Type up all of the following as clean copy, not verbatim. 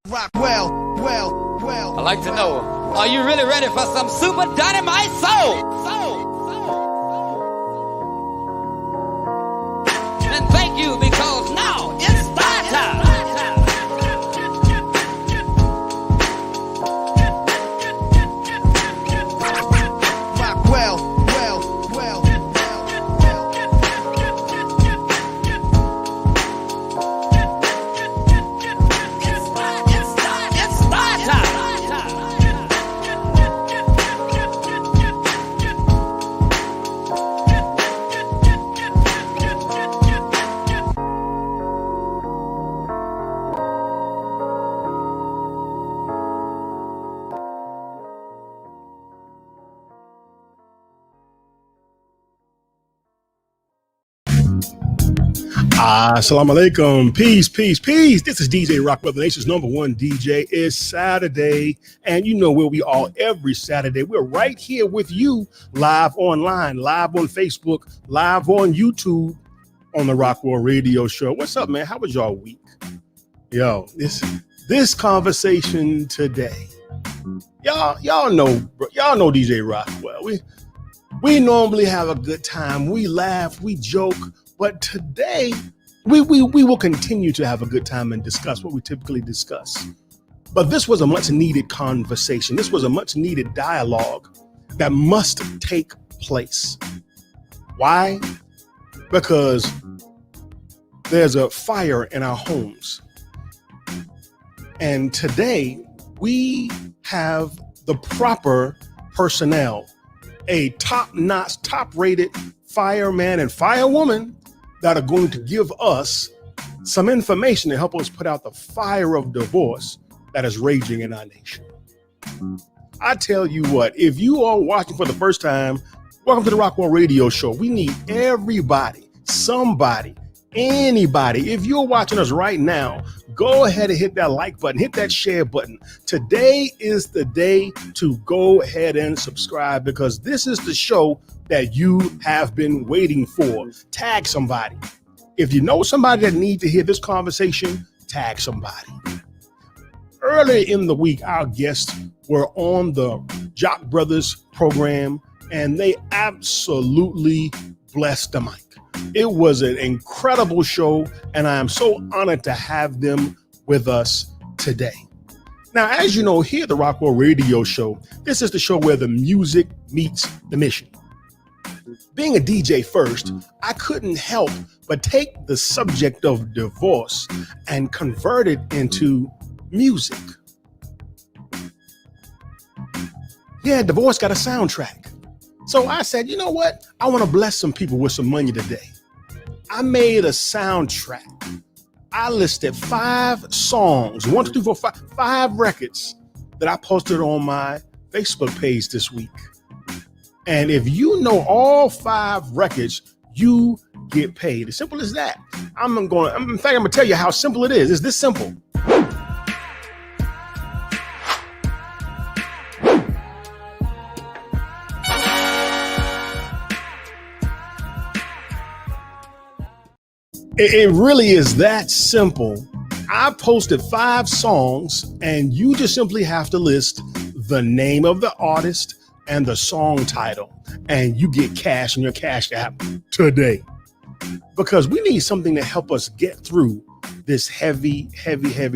Rockwell, I'd like to know, are you really ready for some super dynamite soul? And thank you, because now it's start time. Rockwell. Assalamu alaikum. Peace. This is DJ Rockwell, the nation's #1 DJ. It's Saturday, and you know where we are every Saturday. We're right here with you, live online, live on Facebook, live on YouTube, on the Rockwell Radio Show. What's up, man? How was y'all week? Yo, this conversation today, y'all know DJ Rockwell. We normally have a good time. We laugh, we joke. But today, we will continue to have a good time and discuss what we typically discuss. But this was a much needed conversation. This was a much needed dialogue that must take place. Why? Because there's a fire in our homes. And today, we have the proper personnel, a top-notch, top-rated fireman and firewoman that are going to give us some information to help us put out the fire of divorce that is raging in our nation. I tell you what, if you are watching for the first time, welcome to the Rockwell Radio Show. We need everybody, somebody, anybody. If you're watching us right now, go ahead and hit that like button, hit that share button. Today is the day to go ahead and subscribe, because this is the show that you have been waiting for. Tag somebody. If you know somebody that needs to hear this conversation, tag somebody. Earlier in the week, our guests were on the Jock Brothers program, and they absolutely blessed the mic. It was an incredible show, and I am so honored to have them with us today. Now, as you know, here at the Rockwell Radio Show, this is the show where the music meets the mission. Being a DJ first, I couldn't help but take the subject of divorce and convert it into music. Yeah, divorce got a soundtrack. So I said, you know what? I want to bless some people with some money today. I made a soundtrack. I listed 5 songs, 1, 2, 3, 4, 5 records that I posted on my Facebook page this week. And if you know all 5 records, you get paid. As simple as that. I'm gonna tell you how simple it is. It's this simple. It really is that simple. I posted 5 songs, and you just simply have to list the name of the artist and the song title, and you get cash in your Cash App today. Because we need something to help us get through this heavy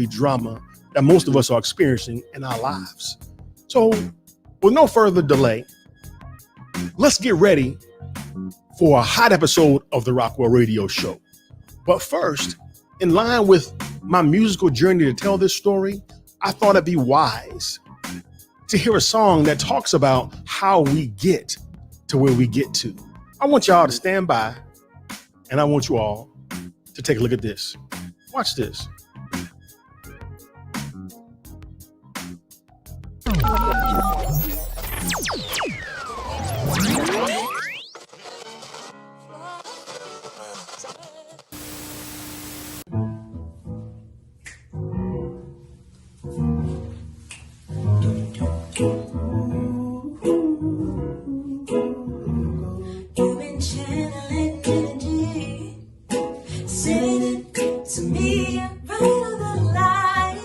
drama that most of us are experiencing in our lives. So with no further delay, let's get ready for a hot episode of the Rockwell Radio Show. But first, in line with my musical journey to tell this story, I thought it'd be wise to hear a song that talks about how we get to where we get to. I want y'all to stand by, and I want you all to take a look at this. Watch this. Sing it to me right on the line.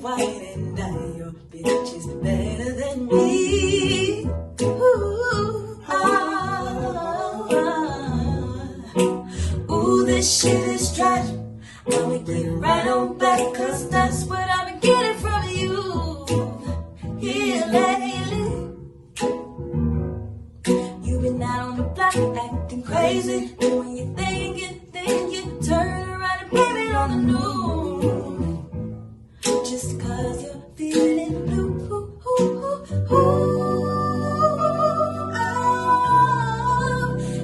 white and now your bitch is better than me. Ooh, ooh, this shit is trash. I'ma get it right on back, cause that's what I've been getting from you. Here lately, you've been out on the block acting crazy. And when you think it, then you turn around and blame it on the news. Just cause you're feeling blue.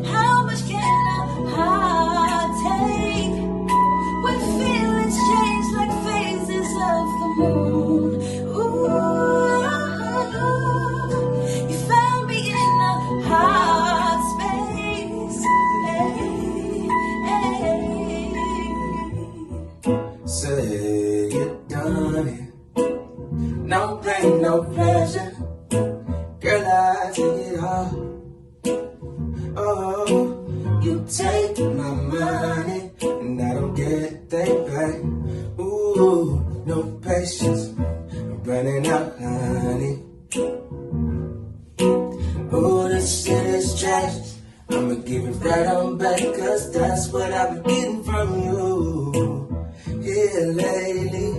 How much can I take when feelings change like phases of the moon? Ooh, you found me in a hard space. Say you done it. No pain, no pleasure. Girl, I take it all. Oh, you take my money and I don't get a thing back. Ooh, no patience. I'm running out, honey. Ooh, this shit is trash. I'ma give it right on back, cause that's what I've been getting from you. Yeah, lately.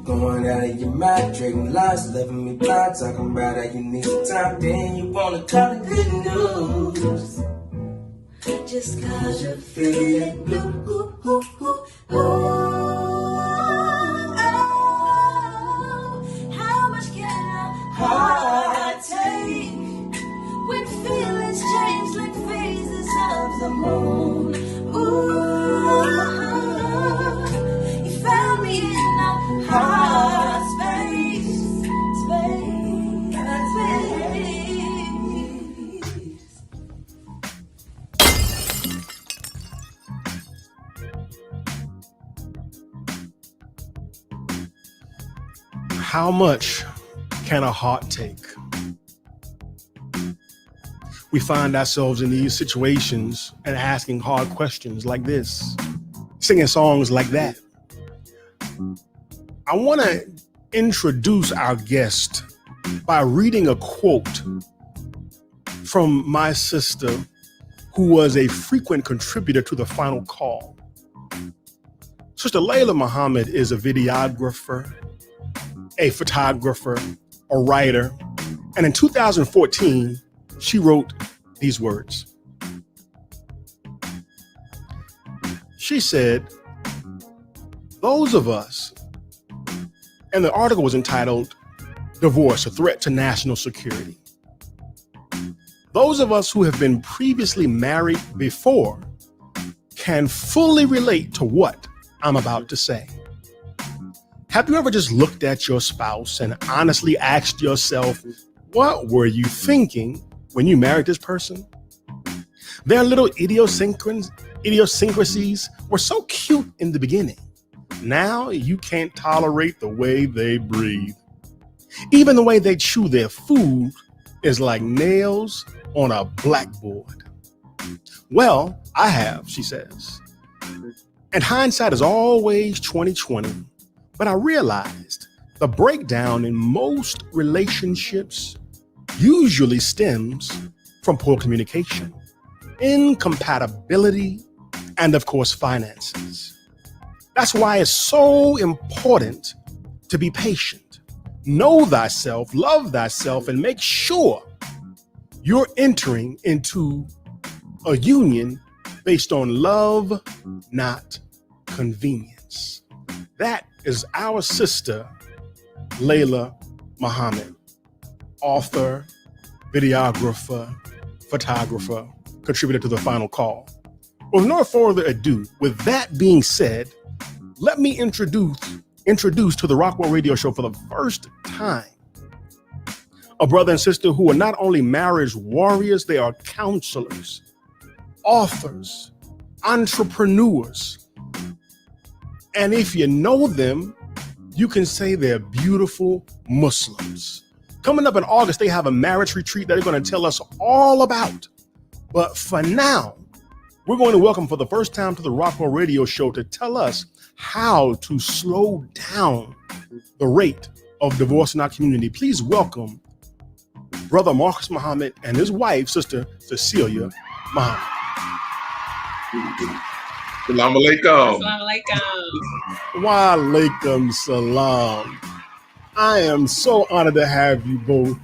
Going out of your mind, trading lies, loving me blind, talking about how you need some time, then you wanna call it good news. Just cause you're feeling blue. How much can I take when feelings change like phases of the moon? Ooh, you found me in a hard space. How much can a heart take? We find ourselves in these situations and asking hard questions like this, singing songs like that. I want to introduce our guest by reading a quote from my sister, who was a frequent contributor to The Final Call. Sister Cecelia Muhammad is a videographer, a photographer, a writer, and in 2014, she wrote these words. She said, those of us, and the article was entitled, Divorce, a Threat to National Security. Those of us who have been previously married before can fully relate to what I'm about to say. Have you ever just looked at your spouse and honestly asked yourself, what were you thinking when you married this person? Their little idiosyncrasies were so cute in the beginning. Now you can't tolerate the way they breathe. Even the way they chew their food is like nails on a blackboard. Well, I have, she says. And hindsight is always 20/20. But I realized the breakdown in most relationships usually stems from poor communication, incompatibility, and of course, finances. That's why it's so important to be patient. Know thyself, love thyself, and make sure you're entering into a union based on love, not convenience. That is our sister, Cecelia Muhammad, author, videographer, photographer, contributor to The Final Call. With no further ado, with that being said, let me introduce to the Rockwell radio show for the first time a brother and sister who are not only marriage warriors, they are counselors, authors, entrepreneurs. And if you know them, you can say they're beautiful Muslims. Coming up in August, they have a marriage retreat that they're going to tell us all about. But for now, we're going to welcome for the first time to the Rockwell radio show to tell us how to slow down the rate of divorce in our community. Please welcome Brother Marcus Muhammad and his wife, Sister Cecelia Muhammad. Salam alaikum. Assalamu alaikum. Wa alaikum salam. I am so honored to have you both.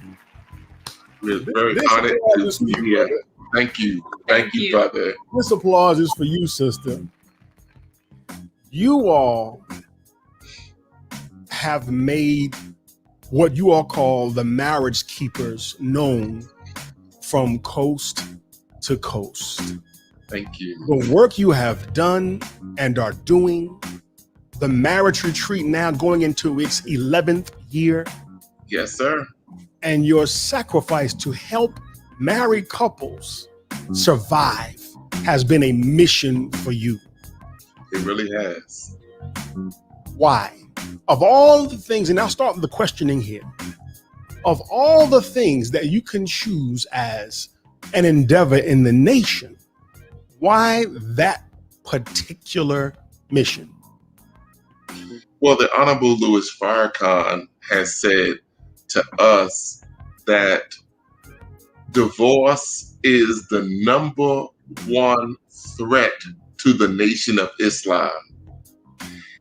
We're very honored to be here. Thank you. Thank you, brother. This applause is for you, sister. You all have made what you all call the marriage keepers known from coast to coast. Thank you. The work you have done and are doing, the marriage retreat now going into its 11th year. Yes, sir. And your sacrifice to help married couples survive has been a mission for you. It really has. Why? Of all the things, and I'll start with the questioning here. Of all the things that you can choose as an endeavor in the nation, why that particular mission? Well, the Honorable Louis Farrakhan has said to us that divorce is the number one threat to the Nation of Islam.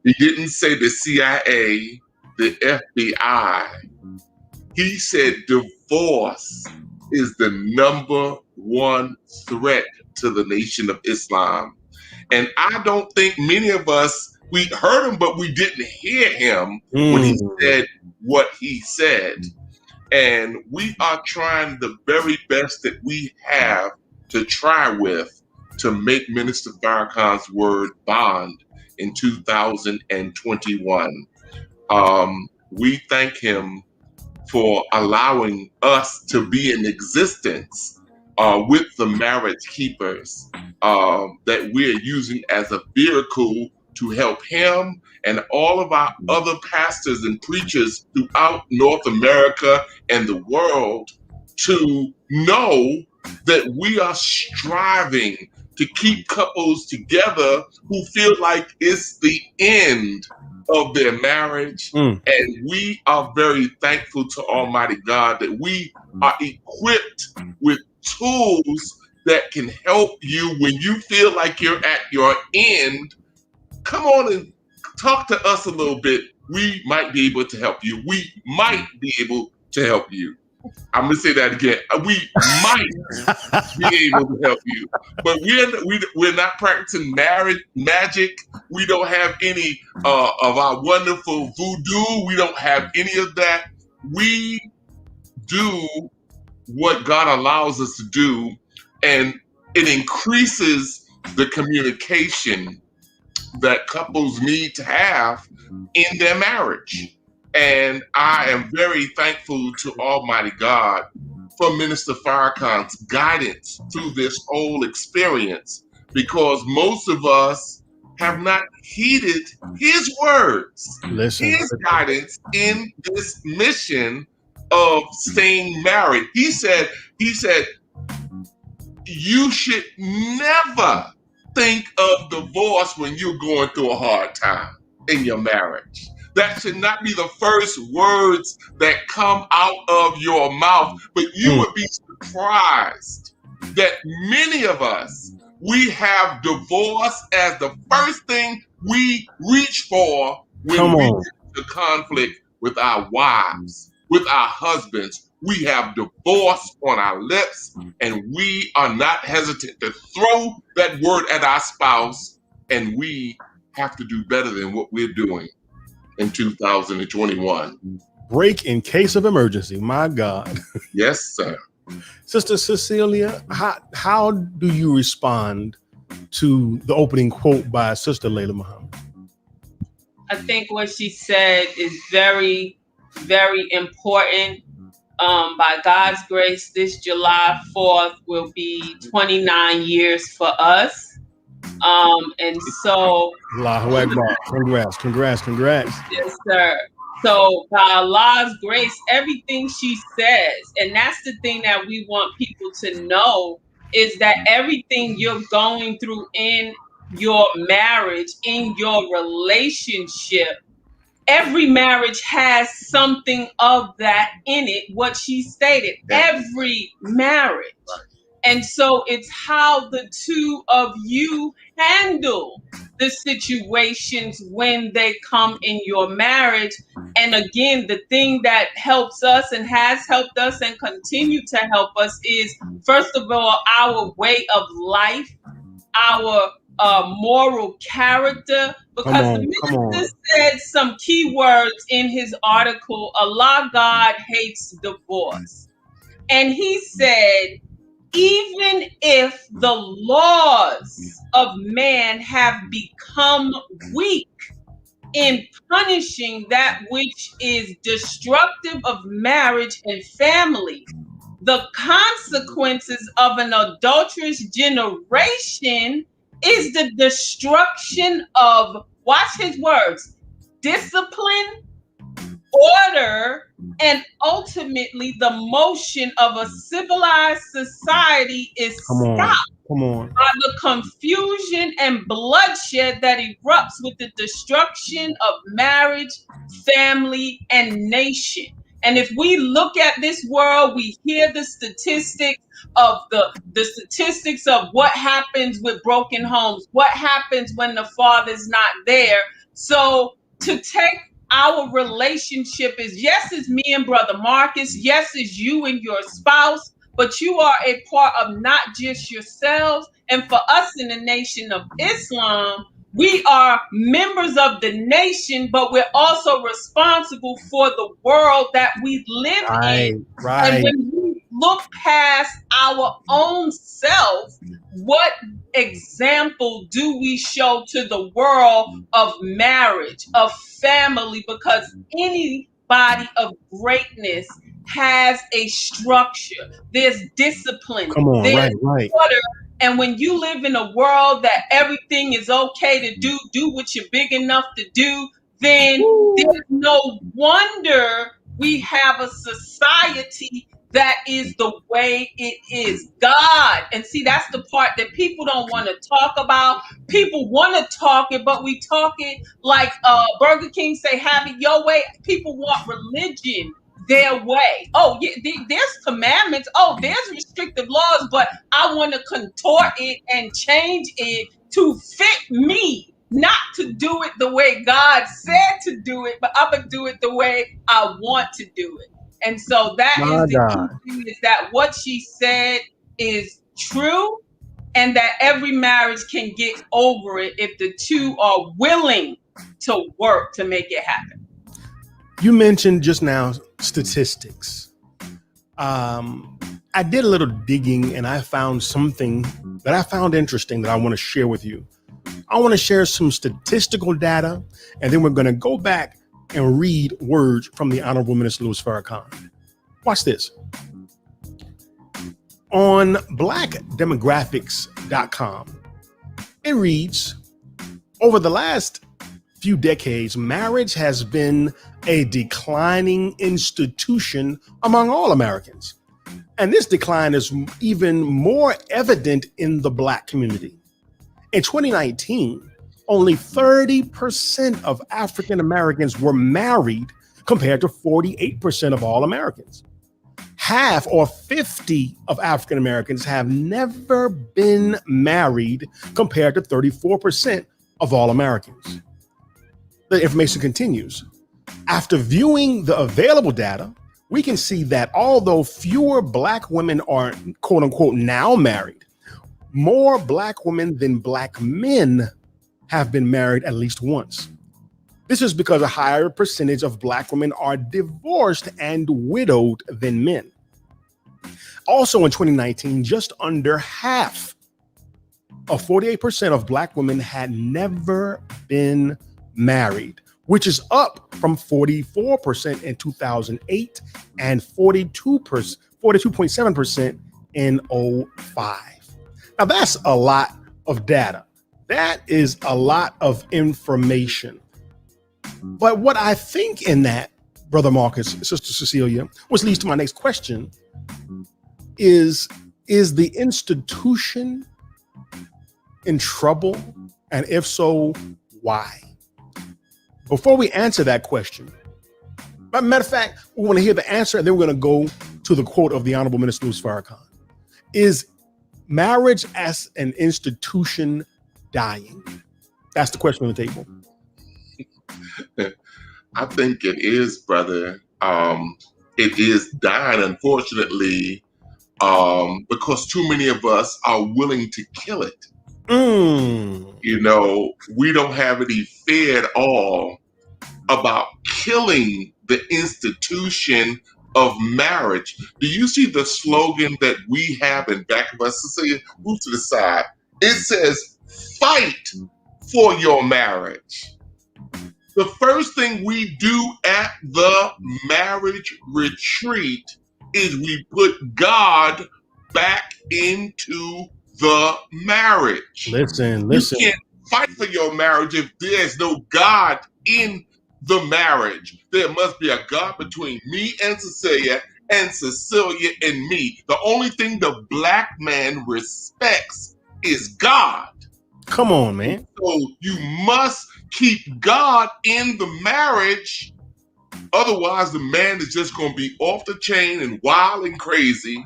He didn't say the CIA, the FBI. He said divorce is the number one threat to the Nation of Islam. And I don't think many of us, we heard him, but we didn't hear him when he said what he said. And we are trying the very best that we have to try with to make Minister Farrakhan's word bond in 2021. We thank him for allowing us to be in existence with the marriage keepers that we're using as a vehicle to help him and all of our other pastors and preachers throughout North America and the world to know that we are striving to keep couples together who feel like it's the end of their marriage. And we are very thankful to Almighty God that we are equipped with tools that can help you when you feel like you're at your end. Come on and talk to us a little bit. We might be able to help you. We might be able to help you. I'm going to say that again. We might be able to help you, but we're not practicing marriage magic. We don't have any of our wonderful voodoo. We don't have any of that. We do what God allows us to do, and it increases the communication that couples need to have in their marriage. And I am very thankful to Almighty God for Minister Farrakhan's guidance through this whole experience, because most of us have not heeded his words, his guidance in this mission of staying married. He said, you should never think of divorce when you're going through a hard time in your marriage. That should not be the first words that come out of your mouth. But you would be surprised that many of us, we have divorce as the first thing we reach for when we get into conflict with our wives, with our husbands. We have divorce on our lips, and we are not hesitant to throw that word at our spouse, and we have to do better than what we're doing in 2021. Break in case of emergency. My God. Yes, sir. Sister Cecelia, how do you respond to the opening quote by Sister Layla Muhammad? I think what she said is very, very important. By God's grace, this July 4th will be 29 years for us. And so Allahu Akbar. Congrats. Yes, sir. So by Allah's grace, everything she says, and that's the thing that we want people to know, is that everything you're going through in your marriage, in your relationship, every marriage has something of that in it, what she stated, every marriage. And so it's how the two of you handle the situations when they come in your marriage. And again, the thing that helps us and has helped us and continue to help us is, first of all, our way of life, our moral character, because the Come on. minister said some key words in his article. Allah God hates divorce. And he said, even if the laws of man have become weak in punishing that which is destructive of marriage and family, the consequences of an adulterous generation is the destruction of, watch his words, discipline, order, and ultimately the motion of a civilized society is stopped Come on. by the confusion and bloodshed that erupts with the destruction of marriage, family, and nation. And if we look at this world, we hear the statistics of the statistics of what happens with broken homes, what happens when the father's not there. So to take our relationship is, yes, it's me and Brother Marcus, yes, it's you and your spouse, but you are a part of not just yourselves. And for us in the Nation of Islam, we are members of the nation, but we're also responsible for the world that we live in. And when we look past our own self, what example do we show to the world of marriage, of family? Because anybody of greatness has a structure. There's discipline. There's order. And when you live in a world that everything is okay to do what you're big enough to do, then there's no wonder we have a society that is the way it is. God. And see, that's the part that people don't want to talk about. People want to talk it, but we talk it like Burger King say, have it your way. People want religion their way. Oh, yeah, there's commandments. Oh, there's restrictive laws, but I want to contort it and change it to fit me, not to do it the way God said to do it, but I'm going to do it the way I want to do it. And so that is the key thing, is that what she said is true, and that every marriage can get over it if the two are willing to work to make it happen. You mentioned just now statistics. I did a little digging and I found something that I found interesting that I want to share with you. I want to share some statistical data, and then we're going to go back and read words from the Honorable Minister Louis Farrakhan. Watch this. On blackdemographics.com, it reads, over the last few decades, marriage has been a declining institution among all Americans. And this decline is even more evident in the Black community. In 2019, only 30% of African Americans were married, compared to 48% of all Americans. Half, or 50, of African Americans have never been married, compared to 34% of all Americans. The information continues. After viewing the available data, we can see that although fewer Black women are, quote unquote, now married, more Black women than Black men have been married at least once. This is because a higher percentage of Black women are divorced and widowed than men. Also in 2019, just under half of 48% of Black women had never been married, which is up from 44% in 2008 and 42.7% in 2005. Now that's a lot of data. That is a lot of information. But what I think in that, Brother Marcus, Sister Cecelia, which leads to my next question, is the institution in trouble And if so, why? Before we answer that question, matter of fact, we want to hear the answer, and then we're going to go to the quote of the Honorable Minister Louis Farrakhan. Is marriage as an institution dying? That's the question on the table. I think it is, brother. It is dying, unfortunately, because too many of us are willing to kill it. You know, we don't have any fear at all about killing the institution of marriage. Do you see the slogan that we have in back of us? Cecelia, move to the side. It says, fight for your marriage. The first thing we do at the marriage retreat is we put God back into the marriage. Listen. You can't fight for your marriage if there's no God in the marriage. There must be a God between me and Cecelia and me. The only thing the black man respects is God. Come on, man. So you must keep God in the marriage. Otherwise, the man is just going to be off the chain and wild and crazy.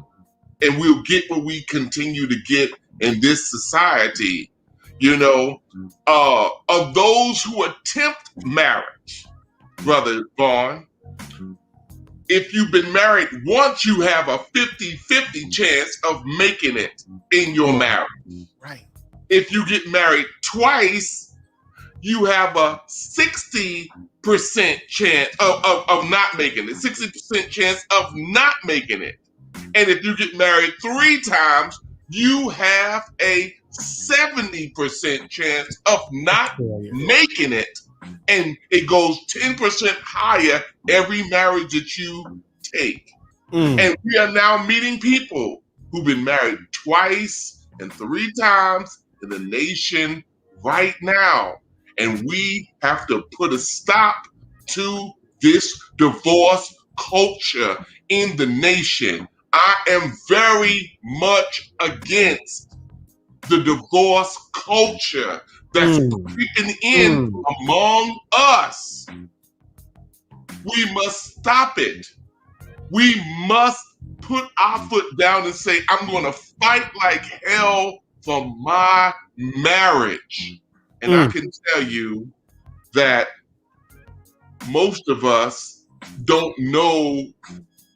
And we'll get what we continue to get in this society. You know, of those who attempt marriage, Brother Vaughn, if you've been married once, you have a 50-50 chance of making it in your marriage. Right. If you get married twice, you have a 60% chance of not making it, 60% chance of not making it. And if you get married 3 times, you have a 70% chance of not making it. And it goes 10% higher every marriage that you take. And we are now meeting people who've been married twice and 3 times in the nation right now. And we have to put a stop to this divorce culture in the nation. I am very much against the divorce culture that's creeping in among us. We must stop it. We must put our foot down and say, I'm going to fight like hell for my marriage. And I can tell you that most of us don't know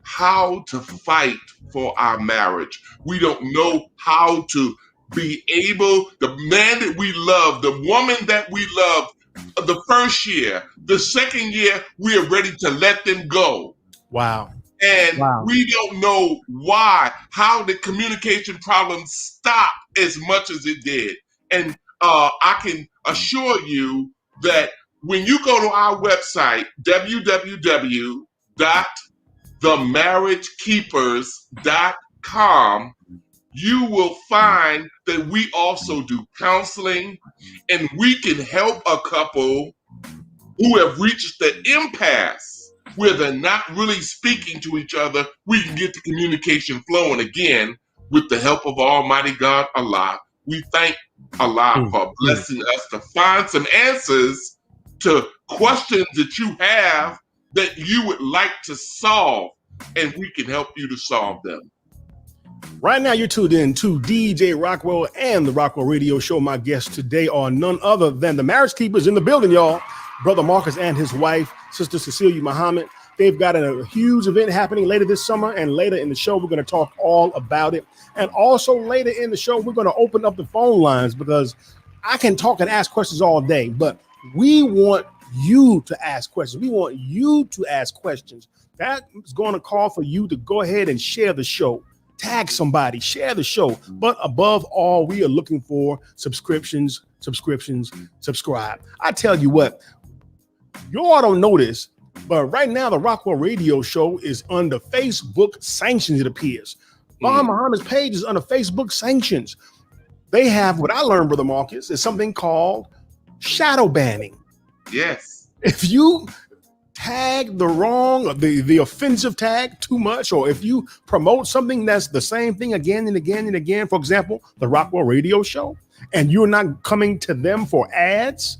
how to fight for our marriage. We don't know how to be able, the man that we love, the woman that we love, the first year, the second year, we are ready to let them go. Wow. And we don't know why, how the communication problems stopped as much as it did. And I can assure you that when you go to our website, www.themarriagekeepers.com, you will find that we also do counseling, and we can help a couple who have reached the impasse where they're not really speaking to each other. We can get the communication flowing again with the help of Almighty God, Allah. We thank Allah for blessing us to find some answers to questions that you have that you would like to solve, and we can help you to solve them. Right now, you're tuned in to DJ Rockwell and the Rockwell Radio Show. My guests today are none other than the marriage keepers in the building, y'all. Brother Marcus and his wife, Sister Cecelia Muhammad. They've got a huge event happening later this summer, and later in the show, we're going to talk all about it. And also later in the show, we're going to open up the phone lines, because I can talk and ask questions all day, but we want you to ask questions. We want you to ask questions. That is going to call for you to go ahead and share the show. Tag somebody, share the show. But above all, we are looking for subscriptions, subscribe. I tell you what, you all don't know this, but right now the Rockwell Radio Show is under Facebook sanctions, it appears. Vaughn Muhammad's page is under Facebook sanctions. They have, what I learned, Brother Marcus, is something called shadow banning. Yes. If you tag the offensive tag too much, or if you promote something that's the same thing again and again and again, for example, the Rockwell radio show, and you're not coming to them for ads,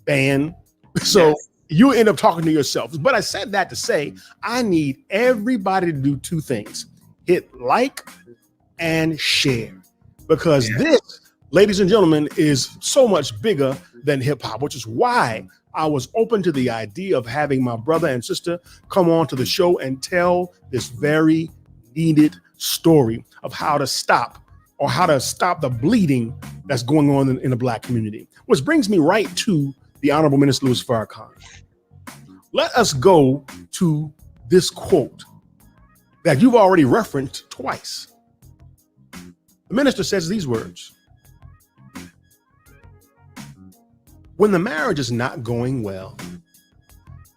ban. So you end up talking to yourself. But I said that to say I need everybody to do two things: hit like and share, because this, ladies and gentlemen, is so much bigger than hip hop, which is why I was open to the idea of having my brother and sister come on to the show and tell this very needed story of how to stop the bleeding that's going on in the Black community. Which brings me right to the Honorable Minister Louis Farrakhan. Let us go to this quote that you've already referenced twice. The minister says these words: when the marriage is not going well,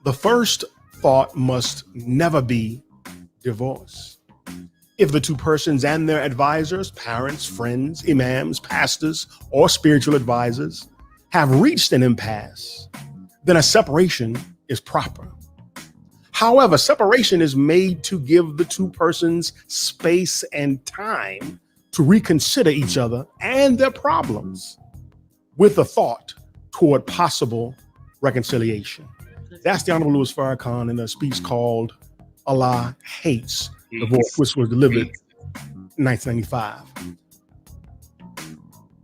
the first thought must never be divorce. If the two persons and their advisors, parents, friends, imams, pastors, or spiritual advisors have reached an impasse, then a separation is proper. However, separation is made to give the two persons space and time to reconsider each other and their problems with a thought toward possible reconciliation. That's the Honorable Louis Farrakhan in a speech called Allah Hates Divorce, which was delivered in 1995.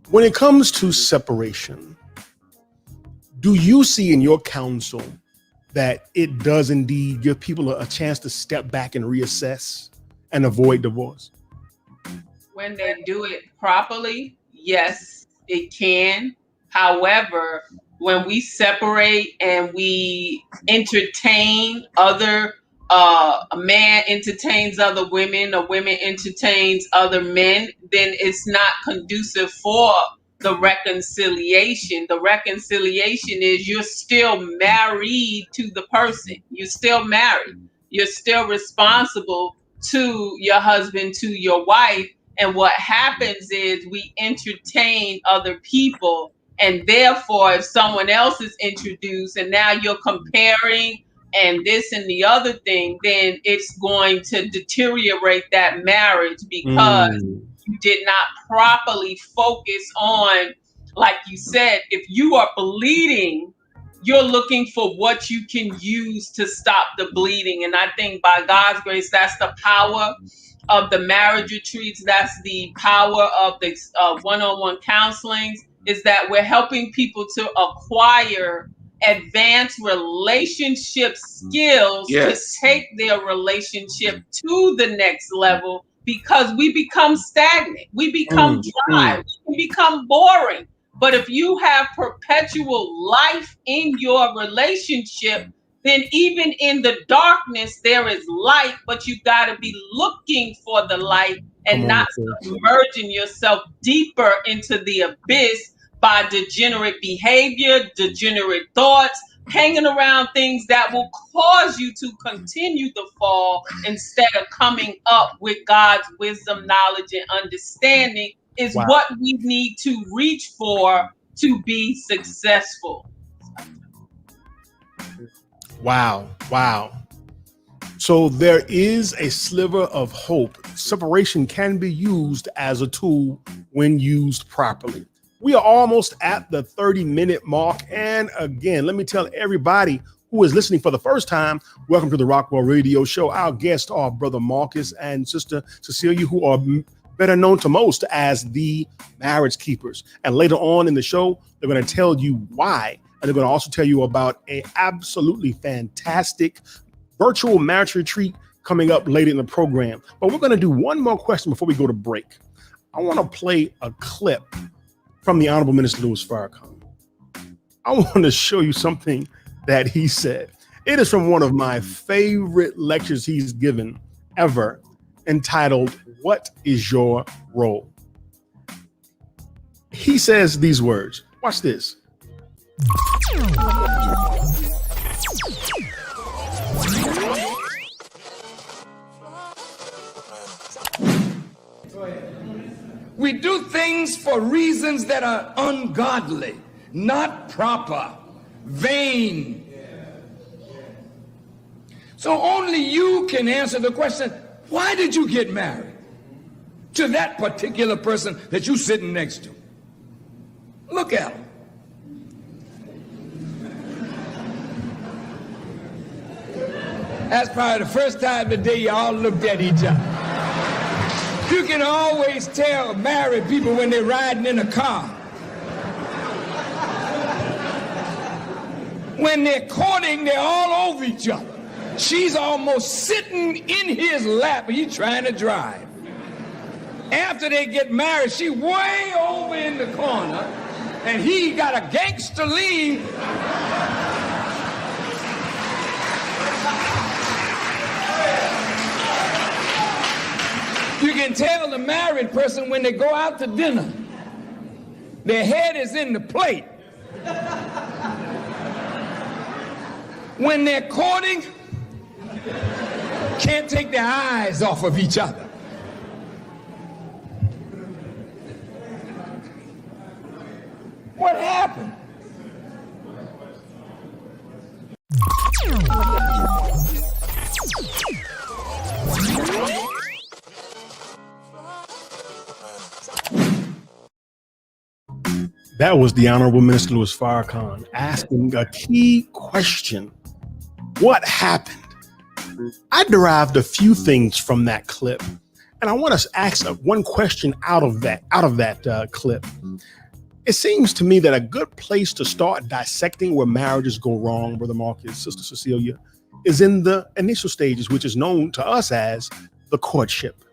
When it comes to separation, do you see in your counsel that it does indeed give people a chance to step back and reassess and avoid divorce? When they do it properly, yes, it can. However, when we separate and we entertain other, a man entertains other women, a women entertains other men, then it's not conducive for the reconciliation. The reconciliation is you're still married to the person. You're still married. You're still responsible to your husband, to your wife. And what happens is we entertain other people. And therefore, if someone else is introduced and now you're comparing and this and the other thing, then it's going to deteriorate that marriage because you did not properly focus on, like you said, if you are bleeding, you're looking for what you can use to stop the bleeding. And I think by God's grace, that's the power of the marriage retreats. That's the power of the one-on-one counselings, is that we're helping people to acquire advanced relationship skills to take their relationship to the next level, because we become stagnant, we become dry, we become boring. But if you have perpetual life in your relationship, then even in the darkness, there is light, but you got to be looking for the light and not submerging yourself deeper into the abyss by degenerate behavior, degenerate thoughts, hanging around things that will cause you to continue to fall instead of coming up with God's wisdom, knowledge, and understanding is what we need to reach for to be successful. Wow. So there is a sliver of hope. Separation can be used as a tool when used properly. We are almost at the 30-minute mark. And again, let me tell everybody who is listening for the first time, welcome to the Rockwell Radio Show. Our guests are Brother Marcus and Sister Cecelia, who are better known to most as the Marriage Keepers. And later on in the show, they're going to tell you why. And they're going to also tell you about an absolutely fantastic virtual marriage retreat coming up later in the program. But we're going to do one more question before we go to break. I want to play a clip from the Honorable Minister Louis Farrakhan. I want to show you something that he said. It is from one of my favorite lectures he's given ever, entitled, "What is Your Role?" He says these words. Watch this. We do things for reasons that are ungodly, not proper, vain. So only you can answer the question, why did you get married to that particular person that you're sitting next to? Look at him. That's probably the first time today y'all looked at each other. You can always tell married people when they're riding in a car. When they're courting, they're all over each other. She's almost sitting in his lap, and he's trying to drive. After they get married, she way over in the corner, and he got a gangster lean. You can tell the married person when they go out to dinner, their head is in the plate. When they're courting, can't take their eyes off of each other. What happened? That was the Honorable Minister Louis Farrakhan asking a key question. What happened? I derived a few things from that clip, and I want to ask one question out of that clip. It seems to me that a good place to start dissecting where marriages go wrong, Brother Marcus, Sister Cecelia, is in the initial stages, which is known to us as the courtship.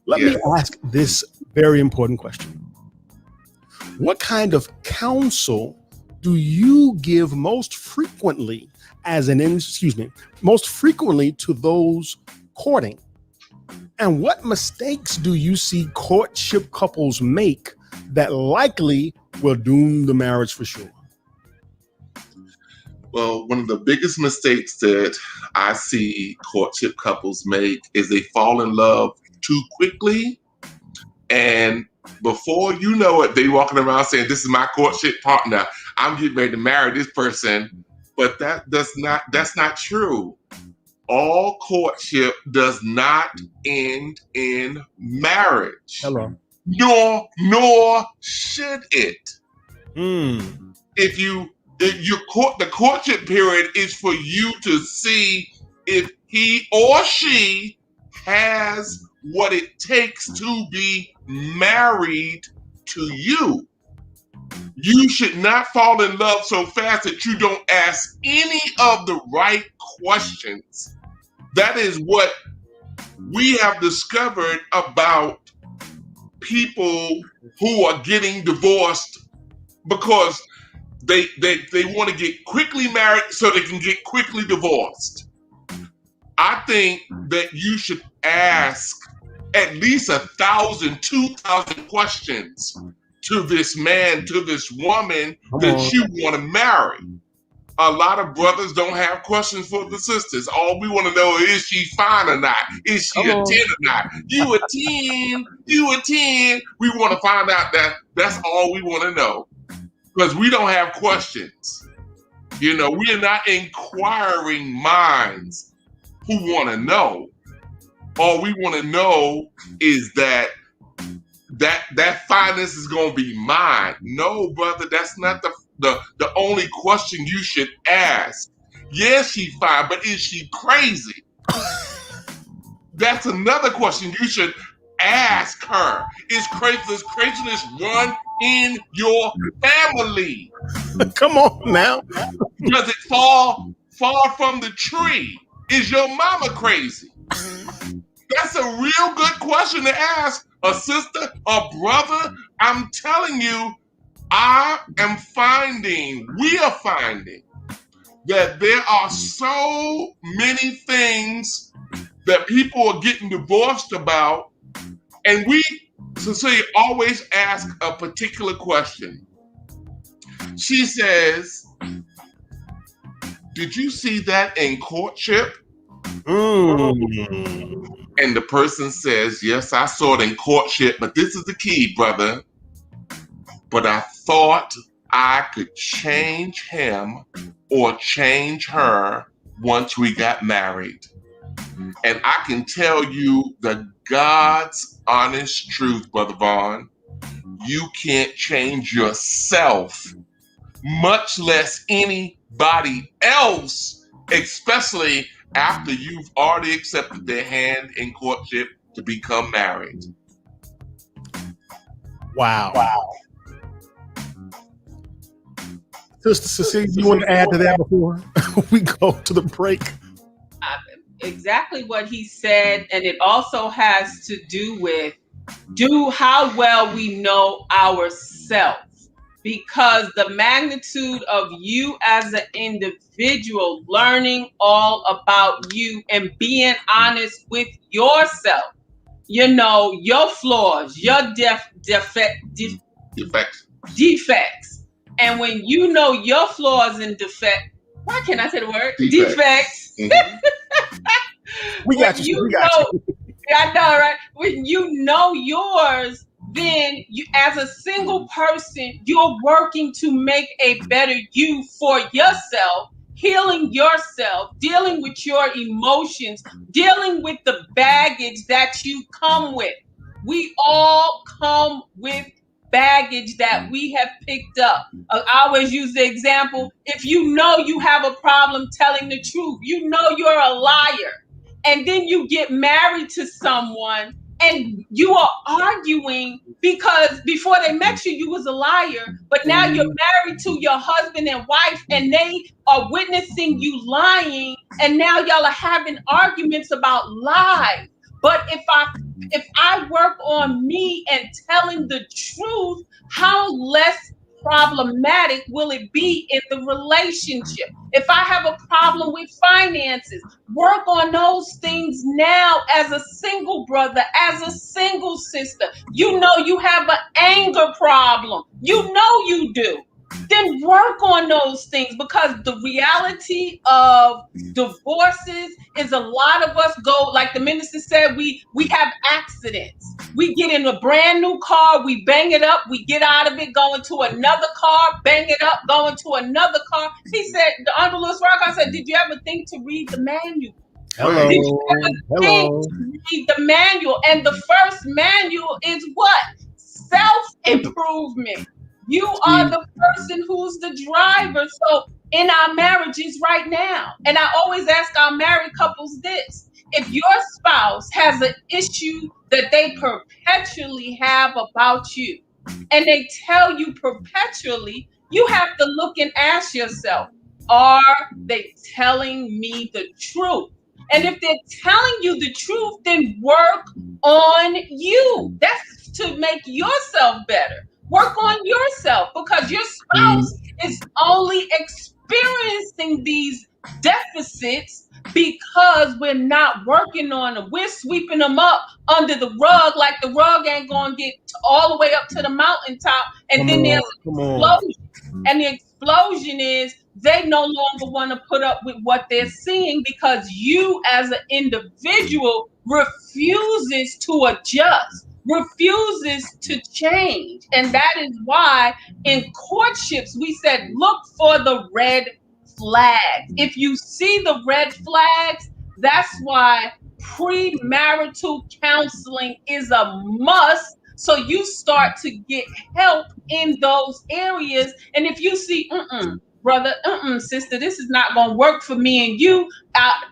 Let me ask this very important question. What kind of counsel do you give most frequently to those courting? And what mistakes do you see courtship couples make that likely will doom the marriage for sure? Well, one of the biggest mistakes that I see courtship couples make is they fall in love too quickly, and before you know it, they walking around saying, "This is my courtship partner. I'm getting ready to marry this person." But that's not true. All courtship does not end in marriage. Hello. Nor should it. If the courtship period is for you to see if he or she has what it takes to be married to you. You should not fall in love so fast that you don't ask any of the right questions. That is what we have discovered about people who are getting divorced, because they want to get quickly married so they can get quickly divorced. I think that you should ask at least 1,000, 2,000 questions to this man, to this woman that you want to marry. A lot of brothers don't have questions for the sisters. All we want to know is she fine or not? Is she a 10 or not? You a 10? You a 10? We want to find out that. That's all we want to know, because we don't have questions. You know, we are not inquiring minds who want to know. All we want to know is that finance is going to be mine. No, brother, that's not the only question you should ask. Yes, she's fine, but is she crazy? That's another question you should ask her. Is craziness run in your family? Come on now. Does it fall far from the tree? Is your mama crazy? That's a real good question to ask a sister, a brother. I'm telling you, we are finding that there are so many things that people are getting divorced about, and Cecelia always ask a particular question. She says, "Did you see that in courtship?" And the person says, "Yes, I saw it in courtship, but this is the key, brother. But I thought I could change him or change her once we got married. And I can tell you the God's honest truth, Brother Vaughn, you can't change yourself, much less anybody else, especially after you've already accepted their hand in courtship to become married. Wow. Sister Cecelia, you want to add to that before we go to the break? Exactly what he said, and it also has to do with how well we know ourselves, because the magnitude of you as an individual learning all about you and being honest with yourself, you know, your flaws, your defects. And when you know your flaws and defects, why can't I say the word? Defects. Mm-hmm. We got you. I know, right? When you know yours, then you, as a single person, you're working to make a better you for yourself, healing yourself, dealing with your emotions, dealing with the baggage that you come with. We all come with baggage that we have picked up. I always use the example, if you know you have a problem telling the truth, you know you're a liar, and then you get married to someone and you are arguing because before they met you, you was a liar, but now you're married to your husband and wife and they are witnessing you lying, and now y'all are having arguments about lies. But if I work on me and telling the truth, how less problematic will it be in the relationship? If I have a problem with finances, work on those things now as a single brother, as a single sister. You know you have an anger problem. You know you do. Then work on those things, because the reality of divorces is a lot of us go, like the minister said, we have accidents. We get in a brand new car, we bang it up, we get out of it, go into another car, bang it up, go into another car. He said, the Uncle Lewis Rock, I said, did you ever think to read the manual? Hello. Did you ever think to read the manual? And the first manual is what? Self-improvement. You are the person who's the driver. So in our marriages right now, and I always ask our married couples this: if your spouse has an issue that they perpetually have about you, and they tell you perpetually, you have to look and ask yourself, are they telling me the truth? And if they're telling you the truth, then work on you. That's to make yourself better. Work on yourself, because your spouse is only experiencing these deficits because we're not working on them. We're sweeping them up under the rug, like the rug ain't going to get all the way up to the mountaintop. And then there's an explosion. And the explosion is they no longer want to put up with what they're seeing, because you as an individual refuses to adjust, refuses to change. And that is why in courtships we said, look for the red flags. If you see the red flags, that's why premarital counseling is a must. So you start to get help in those areas. And if you see, brother, sister, this is not going to work for me and you,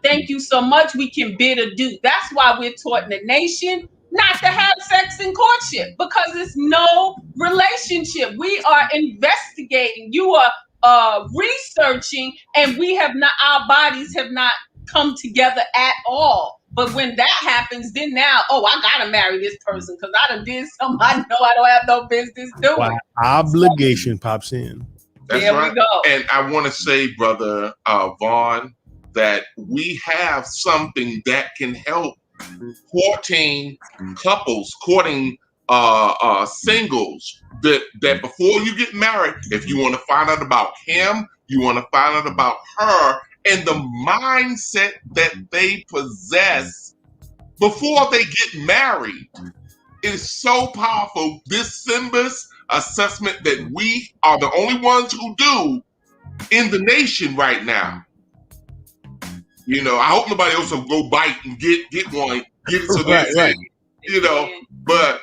thank you so much, we can bid adieu. That's why we're taught in the nation not to have sex in courtship, because it's no relationship. We are investigating. You are researching, and we have not, our bodies have not come together at all. But when that happens, then now, I gotta marry this person because I done did something I know I don't have no business doing. Wow. Obligation pops in. That's there right. We go. And I want to say, Brother Vaughn, that we have something that can help courting couples, courting singles, that before you get married, if you want to find out about him, you want to find out about her, and the mindset that they possess before they get married is so powerful. This SYMBIS assessment that we are the only ones who do in the nation right now. You know, I hope nobody else will go bite and get one, get it so right. You know, but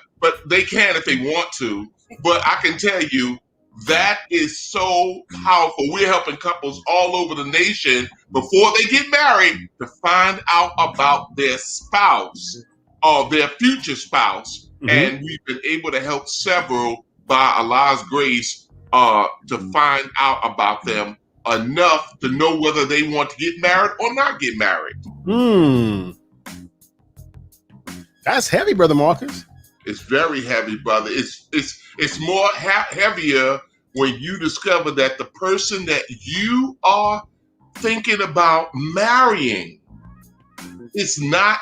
they can if they want to. But I can tell you that is so powerful. We're helping couples all over the nation before they get married to find out about their spouse or their future spouse. Mm-hmm. And we've been able to help several by Allah's grace to find out about them enough to know whether they want to get married or not get married. That's heavy, Brother Marcus. It's very heavy, brother. It's more heavier when you discover that the person that you are thinking about marrying is not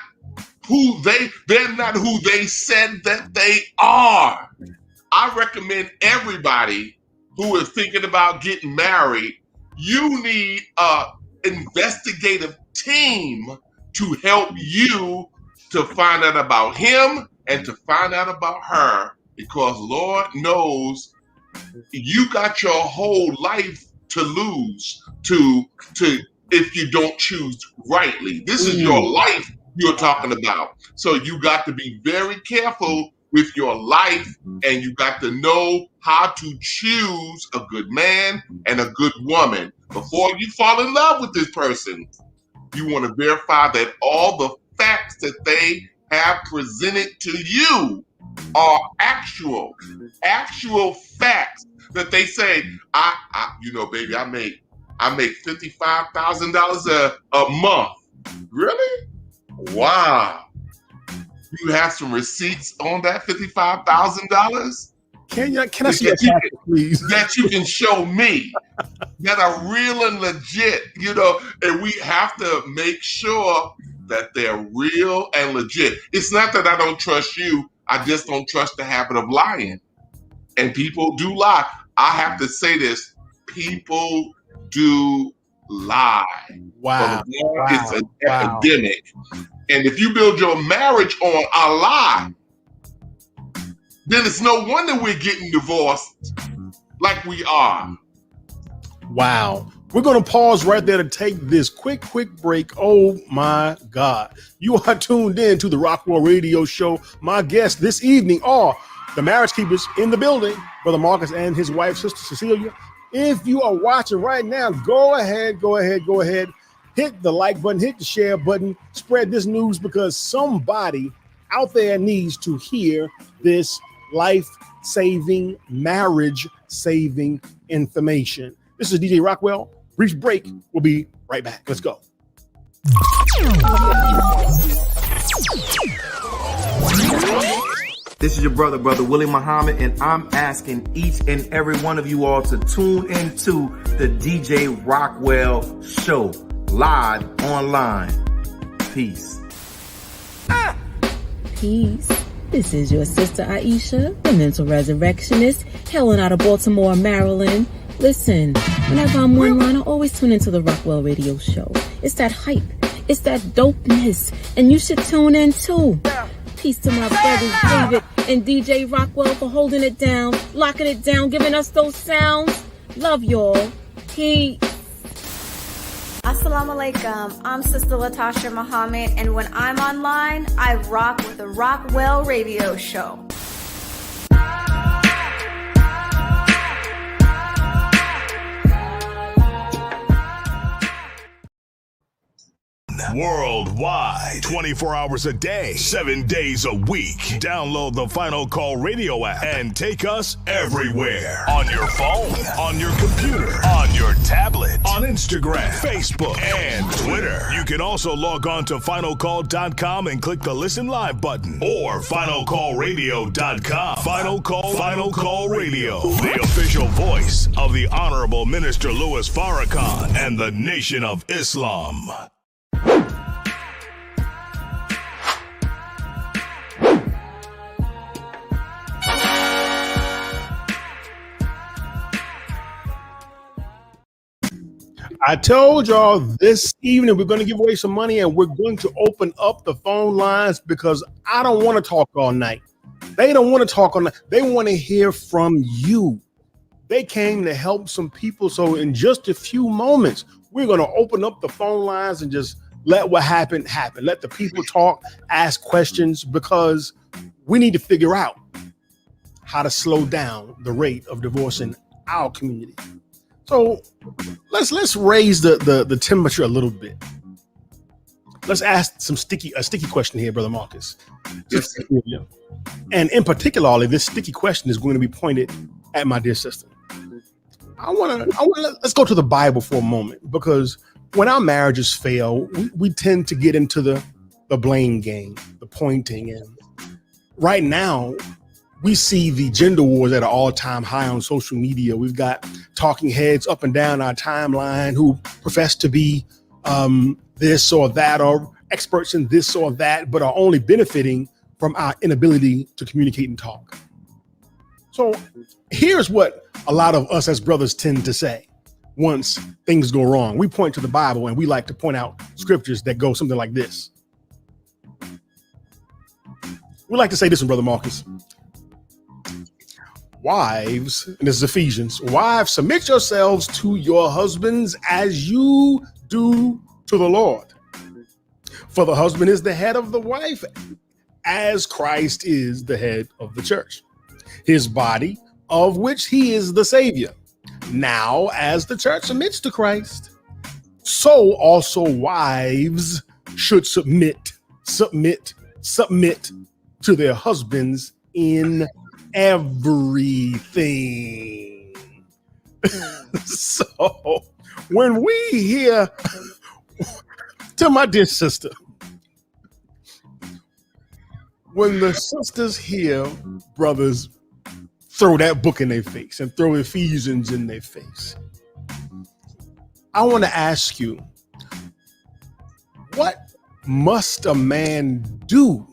who they're not who they said that they are. I recommend everybody who is thinking about getting married, you need an investigative team to help you to find out about him and to find out about her, because Lord knows you got your whole life to lose to if you don't choose rightly. This is your life you're talking about. So you got to be very careful with your life, and you got to know how to choose a good man and a good woman. Before you fall in love with this person, you want to verify that all the facts that they have presented to you are actual facts, that they say, baby, I make $55,000 a month. Really? Wow. You have some receipts on that $55,000? Can I see a packet, please? That you can show me that are real and legit, and we have to make sure that they're real and legit. It's not that I don't trust you. I just don't trust the habit of lying. And people do lie. I have to say this. People do lie. Wow. It's an epidemic. And if you build your marriage on a lie, then it's no wonder we're getting divorced like we are. Wow. We're going to pause right there to take this quick break. Oh, my God. You are tuned in to the Rockwell Radio Show. My guests this evening are the marriage keepers in the building, Brother Marcus and his wife, Sister Cecelia. If you are watching right now, go ahead. Hit the like button, hit the share button, spread this news, because somebody out there needs to hear this life-saving, marriage-saving information. This is DJ Rockwell. Brief break. We'll be right back. Let's go. This is your brother Willie Muhammad, and I'm asking each and every one of you all to tune into the DJ Rockwell Show, live online. Peace. Peace. This is your sister Aisha, the mental resurrectionist, hailing out of Baltimore, Maryland. Listen, whenever I'm online, I always tune into the Rockwell Radio Show. It's that hype. It's that dopeness. And you should tune in too. Peace to my brothers David and DJ Rockwell for holding it down, locking it down, giving us those sounds. Love y'all. Peace. Assalamu alaikum. I'm Sister Latasha Muhammad, and when I'm online, I rock with the Rockwell Radio Show. Worldwide, 24 hours a day, 7 days a week. Download the Final Call Radio app and take us everywhere. On your phone, on your computer, on your tablet, on Instagram, Facebook, and Twitter. You can also log on to finalcall.com and click the Listen Live button, or finalcallradio.com. Final Call Radio, the official voice of the Honorable Minister Louis Farrakhan and the Nation of Islam. I told y'all this evening we're going to give away some money, and we're going to open up the phone lines, because I don't want to talk all night. They don't want to talk all night. They want to hear from you. They came to help some people. So in just a few moments, we're going to open up the phone lines and just let what happened happen. Let the people talk, ask questions, because we need to figure out how to slow down the rate of divorce in our community. So let's raise the temperature a little bit. Let's ask a sticky question here, Brother Marcus. And in particular, this sticky question is going to be pointed at my dear sister. Let's go to the Bible for a moment, because when our marriages fail, we tend to get into the blame game, the pointing. And right now, we see the gender wars at an all-time high on social media. We've got talking heads up and down our timeline who profess to be this or that, or experts in this or that, but are only benefiting from our inability to communicate and talk. So here's what a lot of us as brothers tend to say once things go wrong. We point to the Bible and we like to point out scriptures that go something like this. We like to say this one, Brother Marcus. Wives, and this is Ephesians, wives, submit yourselves to your husbands as you do to the Lord. For the husband is the head of the wife, as Christ is the head of the church, his body, of which he is the Savior. Now, as the church submits to Christ, so also wives should submit to their husbands in everything. So when we hear, to my dear sister, when the sisters hear brothers throw that book in their face and throw Ephesians in their face, I want to ask you, what must a man do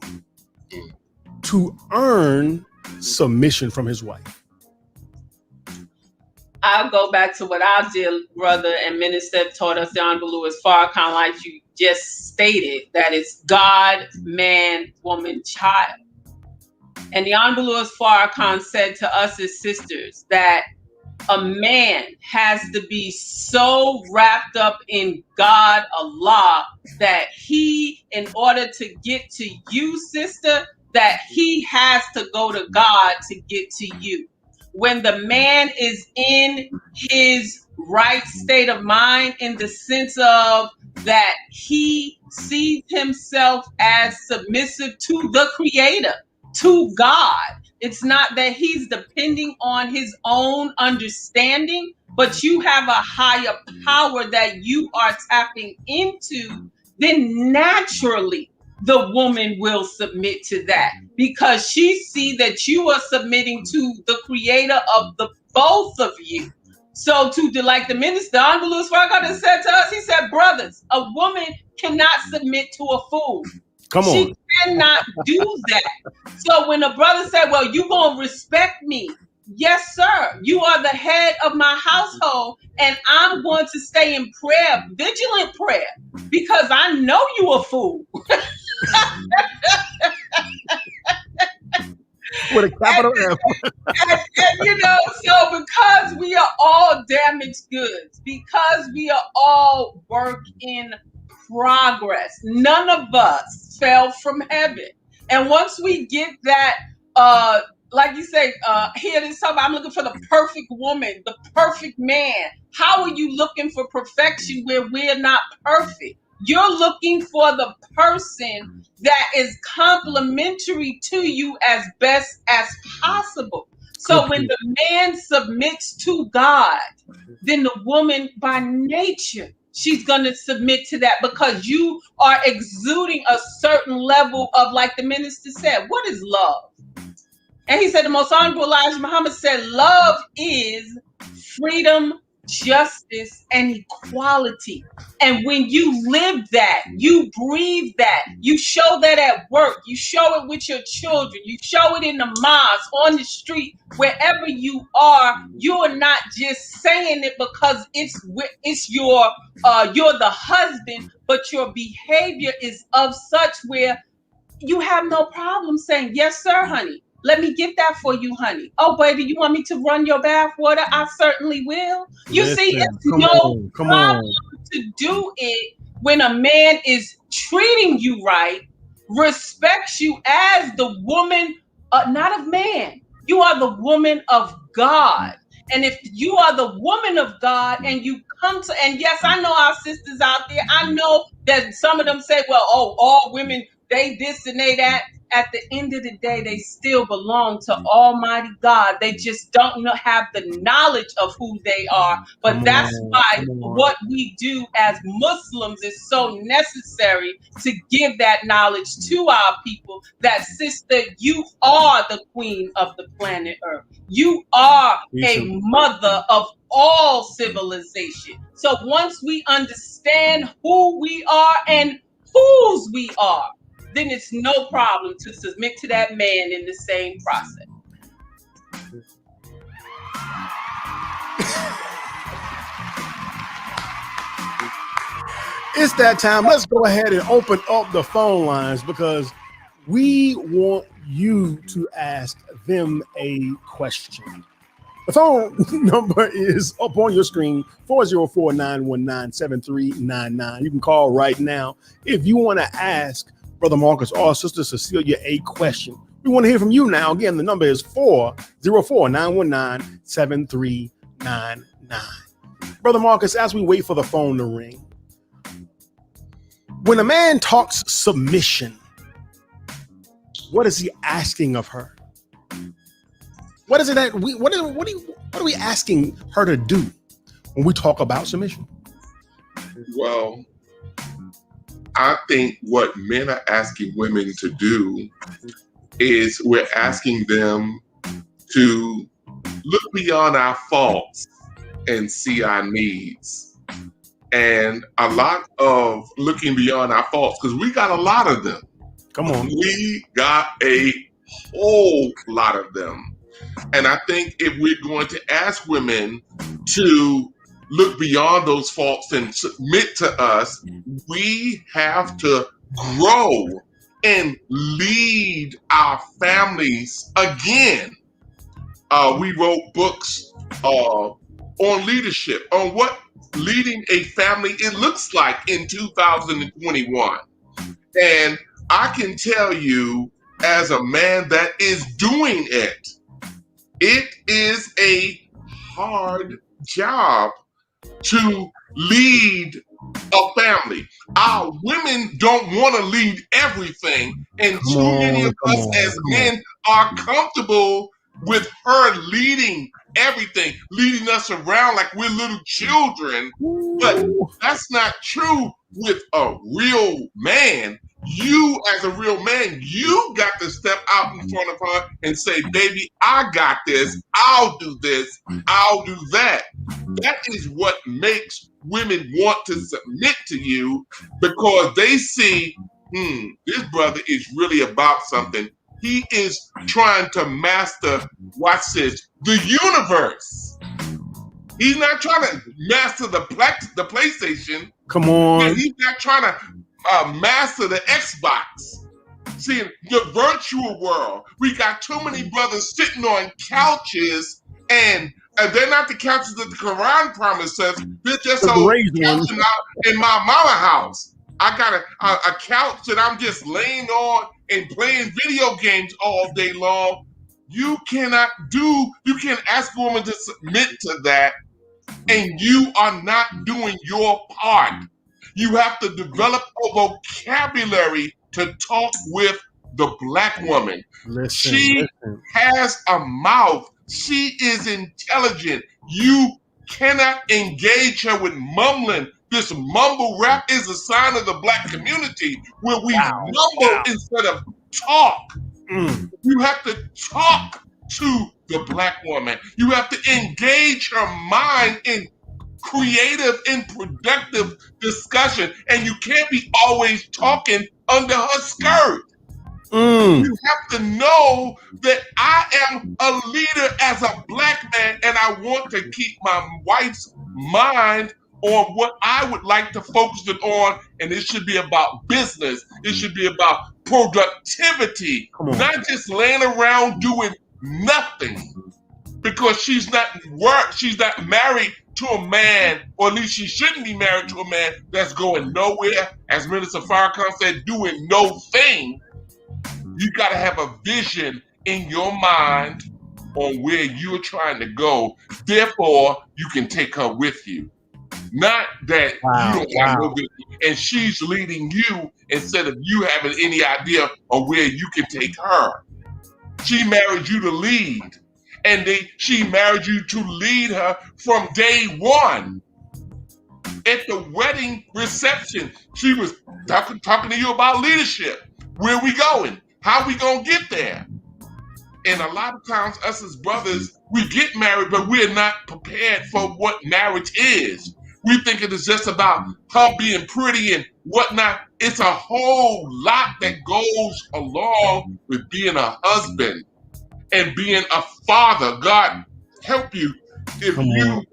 to earn submission from his wife? I'll go back to what our dear brother and minister taught us, the Honorable Louis Farrakhan, like you just stated, that it's God, man, woman, child. And the Honorable Louis Farrakhan said to us as sisters that a man has to be so wrapped up in God, Allah, that he, in order to get to you, sister, that he has to go to God to get to you. When the man is in his right state of mind, in the sense of that he sees himself as submissive to the Creator, to God. It's not that he's depending on his own understanding, but you have a higher power that you are tapping into, then naturally the woman will submit to that, because she see that you are submitting to the Creator of the both of you. So like the minister, Honorable Louis Farrakhan said to us, he said, brothers, a woman cannot submit to a fool. Come on. She cannot do that. So when a brother said, well, you going to respect me. Yes, sir. You are the head of my household, and I'm going to stay in prayer, vigilant prayer, because I know you a fool. With a capital F. and so because we are all damaged goods, because we are all work in progress, none of us fell from heaven. And once we get that, like you say, here this time, I'm looking for the perfect woman, the perfect man. How are you looking for perfection where we're not perfect? You're looking for the person that is complementary to you as best as possible. So when the man submits to God, then the woman by nature, she's going to submit to that, because you are exuding a certain level of, like the minister said, what is love? And he said, the most honorable Elijah Muhammad said, love is freedom, justice, and equality. And when you live that, you breathe that, you show that at work, you show it with your children, you show it in the mosque, on the street, wherever you are, you are not just saying it because it's your you're the husband, but your behavior is of such where you have no problem saying, yes, sir, honey. Let me get that for you, honey. Oh, baby, you want me to run your bath water? I certainly will. You see, it's no problem to do it when a man is treating you right, respects you as the woman, not of man. You are the woman of God. And if you are the woman of God and you come to, and yes, I know our sisters out there, I know that some of them say, well, oh, all women, they this and they that. At the end of the day, they still belong to Almighty God. They just don't have the knowledge of who they are. But that's why what we do as Muslims is so necessary to give that knowledge to our people, that sister, you are the queen of the planet Earth. You are a mother of all civilization. So once we understand who we are and whose we are, then it's no problem to submit to that man in the same process. It's that time. Let's go ahead and open up the phone lines because we want you to ask them a question. The phone number is up on your screen, 404-919-7399. You can call right now if you want to ask Brother Marcus or Sister Cecelia a question. We want to hear from you now. Again, the number is 404-919-7399. Brother Marcus, as we wait for the phone to ring, when a man talks submission, what is he asking of her? What is it that what are we asking her to do when we talk about submission? Well, I think what men are asking women to do is we're asking them to look beyond our faults and see our needs. And a lot of looking beyond our faults, because we got a lot of them. Come on. We got a whole lot of them. And I think if we're going to ask women to look beyond those faults and submit to us, we have to grow and lead our families again. We wrote books on leadership, on what leading a family it looks like in 2021. And I can tell you, as a man that is doing it, it is a hard job to lead a family. Our women don't want to lead everything, and too many of us as men are comfortable with her leading everything, leading us around like we're little children. But that's not true with a real man. You, as a real man, you got to step out in front of her and say, baby, I got this. I'll do this. I'll do that. That is what makes women want to submit to you, because they see, this brother is really about something. He is trying to master, watch this, the universe. He's not trying to master the PlayStation. Come on. He's not trying to master the Xbox. See, the virtual world, we got too many brothers sitting on couches, and they're not the couches that the Quran promises. They're just so couches in my mama house. I got a couch that I'm just laying on and playing video games all day long. You can't ask a woman to submit to that, and you are not doing your part. You have to develop a vocabulary to talk with the Black woman. She has a mouth. She is intelligent. You cannot engage her with mumbling. This mumble rap is a sign of the Black community, where we mumble instead of talk. You have to talk to the Black woman. You have to engage her mind in creative and productive discussion, and you can't be always talking under her skirt. You have to know that I am a leader as a Black man, and I want to keep my wife's mind on what I would like to focus it on, and it should be about business. It should be about productivity, not just laying around doing nothing, because she's not married to a man, or at least she shouldn't be married to a man that's going nowhere, as Minister Farrakhan said, doing no thing. You got to have a vision in your mind on where you're trying to go. Therefore, you can take her with you. Not that you don't have no vision and she's leading you instead of you having any idea of where you can take her. She married you to lead. And she married you to lead her from day one. At the wedding reception, she was talking to you about leadership. Where we going? How we gonna get there? And a lot of times, us as brothers, we get married, but we're not prepared for what marriage is. We think it is just about her being pretty and whatnot. It's a whole lot that goes along with being a husband and being a father. God help you if you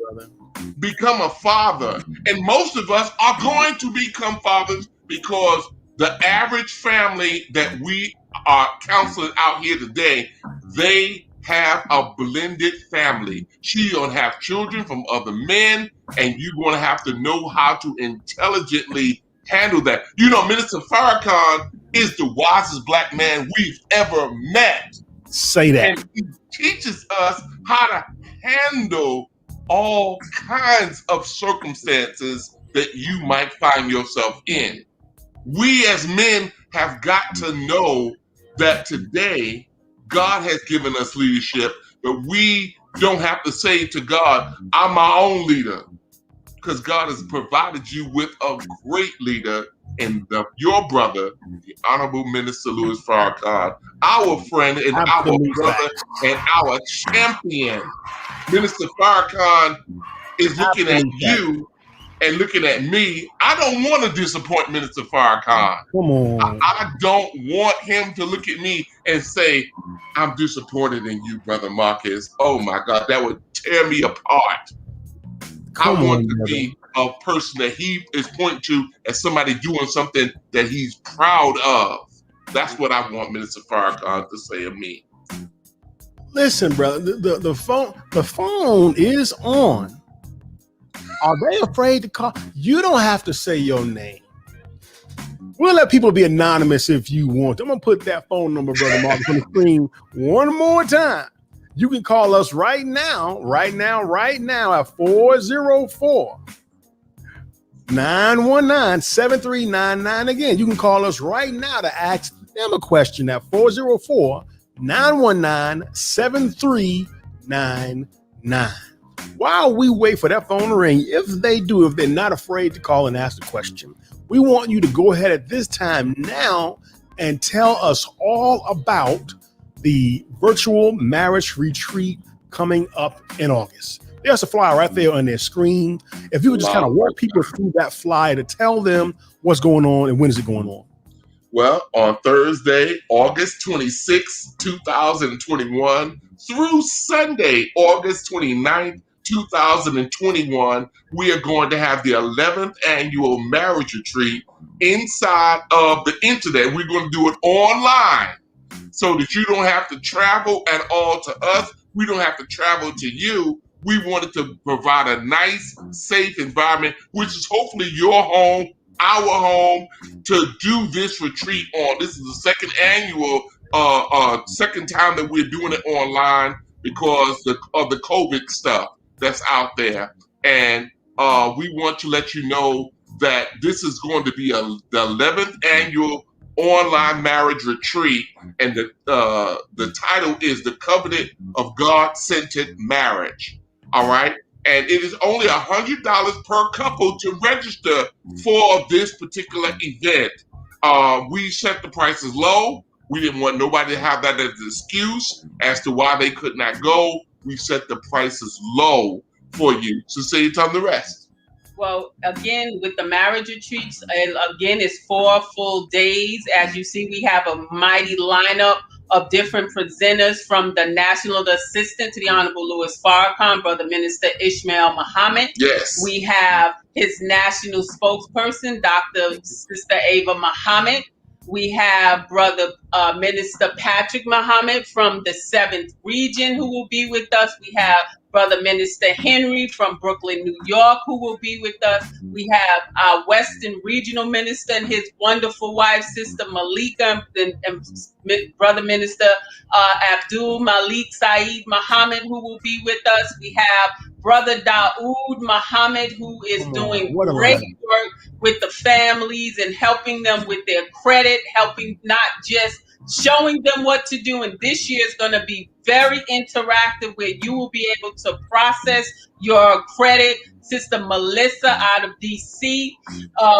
become a father. And most of us are going to become fathers because the average family that we are counseling out here today, they have a blended family. She gonna have children from other men, and you're gonna have to know how to intelligently handle that. You know, Minister Farrakhan is the wisest black man we've ever met. Say that. And he teaches us how to handle all kinds of circumstances that you might find yourself in. We as men have got to know that today God has given us leadership, but we don't have to say to God, I'm my own leader, because God has provided you with a great leader in your brother, the Honorable Minister Louis Farrakhan, our friend and our brother and our champion. Minister Farrakhan is looking at you and looking at me. I don't want to disappoint Minister Farrakhan. Come on. I don't want him to look at me and say, I'm disappointed in you, Brother Marcus. Oh my God, that would tear me apart. I want to be a person that he is pointing to as somebody doing something that he's proud of. That's what I want Minister Farrakhan to say of me. Listen, brother, the phone is on. Are they afraid to call? You don't have to say your name. We'll let people be anonymous if you want. I'm going to put that phone number, Brother Marcus, on the screen one more time. You can call us right now at 404-919-7399. Again, you can call us right now to ask them a question at 404-919-7399. While we wait for that phone to ring, if they're not afraid to call and ask the question, we want you to go ahead at this time now and tell us all about the virtual marriage retreat coming up in August. There's a flyer right there on their screen. If you would just kind of walk people through that flyer to tell them what's going on and when is it going on. Well, on Thursday, August 26, 2021 through Sunday, August 29th, 2021, we are going to have the 11th annual marriage retreat inside of the internet. We're going to do it online so that you don't have to travel at all to us. We don't have to travel to you. We wanted to provide a nice, safe environment, which is hopefully your home, our home, to do this retreat on. This is the second annual, second time that we're doing it online because of the COVID stuff that's out there. And we want to let you know that this is going to be the 11th annual online marriage retreat, and the title is The Covenant of God-Centered Marriage. All right. And it is only $100 per couple to register for this particular event. We set the prices low. We didn't want nobody to have that as an excuse as to why they could not go. We set the prices low for you. So say tell them the rest. Well, again, with the marriage retreats, again, it's 4 full days. As you see, we have a mighty lineup of different presenters, from the National Assistant to the Honorable Louis Farrakhan, Brother Minister Ishmael Muhammad. Yes. We have his national spokesperson, Dr. Sister Ava Muhammad. We have Brother Minister Patrick Muhammad from the 7th region who will be with us. We have Brother Minister Henry from Brooklyn, New York, who will be with us. We have our Western Regional Minister and his wonderful wife, Sister Malika, and Brother Minister Abdul Malik Saeed Muhammad, who will be with us. We have Brother Daoud Muhammad, who is doing great work with the families and helping them with their credit, helping not just showing them what to do. And this year is going to be very interactive where you will be able to process your credit. Sister Melissa out of DC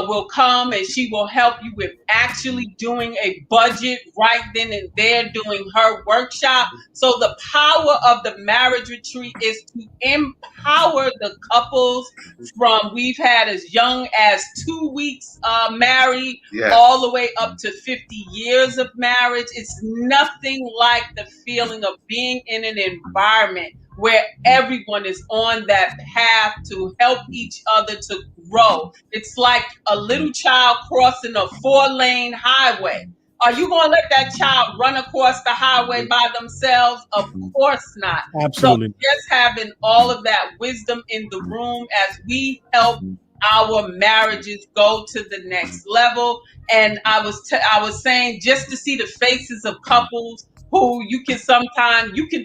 will come and she will help you with actually doing a budget right then and there during her workshop. So the power of the marriage retreat is to empower the couples from we've had as young as 2 weeks married, all the way up to 50 years of marriage. It's nothing like the feeling of being in an environment where everyone is on that path to help each other to grow. It's like a little child crossing a 4-lane highway. Are you going to let that child run across the highway by themselves? Of course not. Absolutely. So just having all of that wisdom in the room as we help our marriages go to the next level. And I was saying, just to see the faces of couples who you can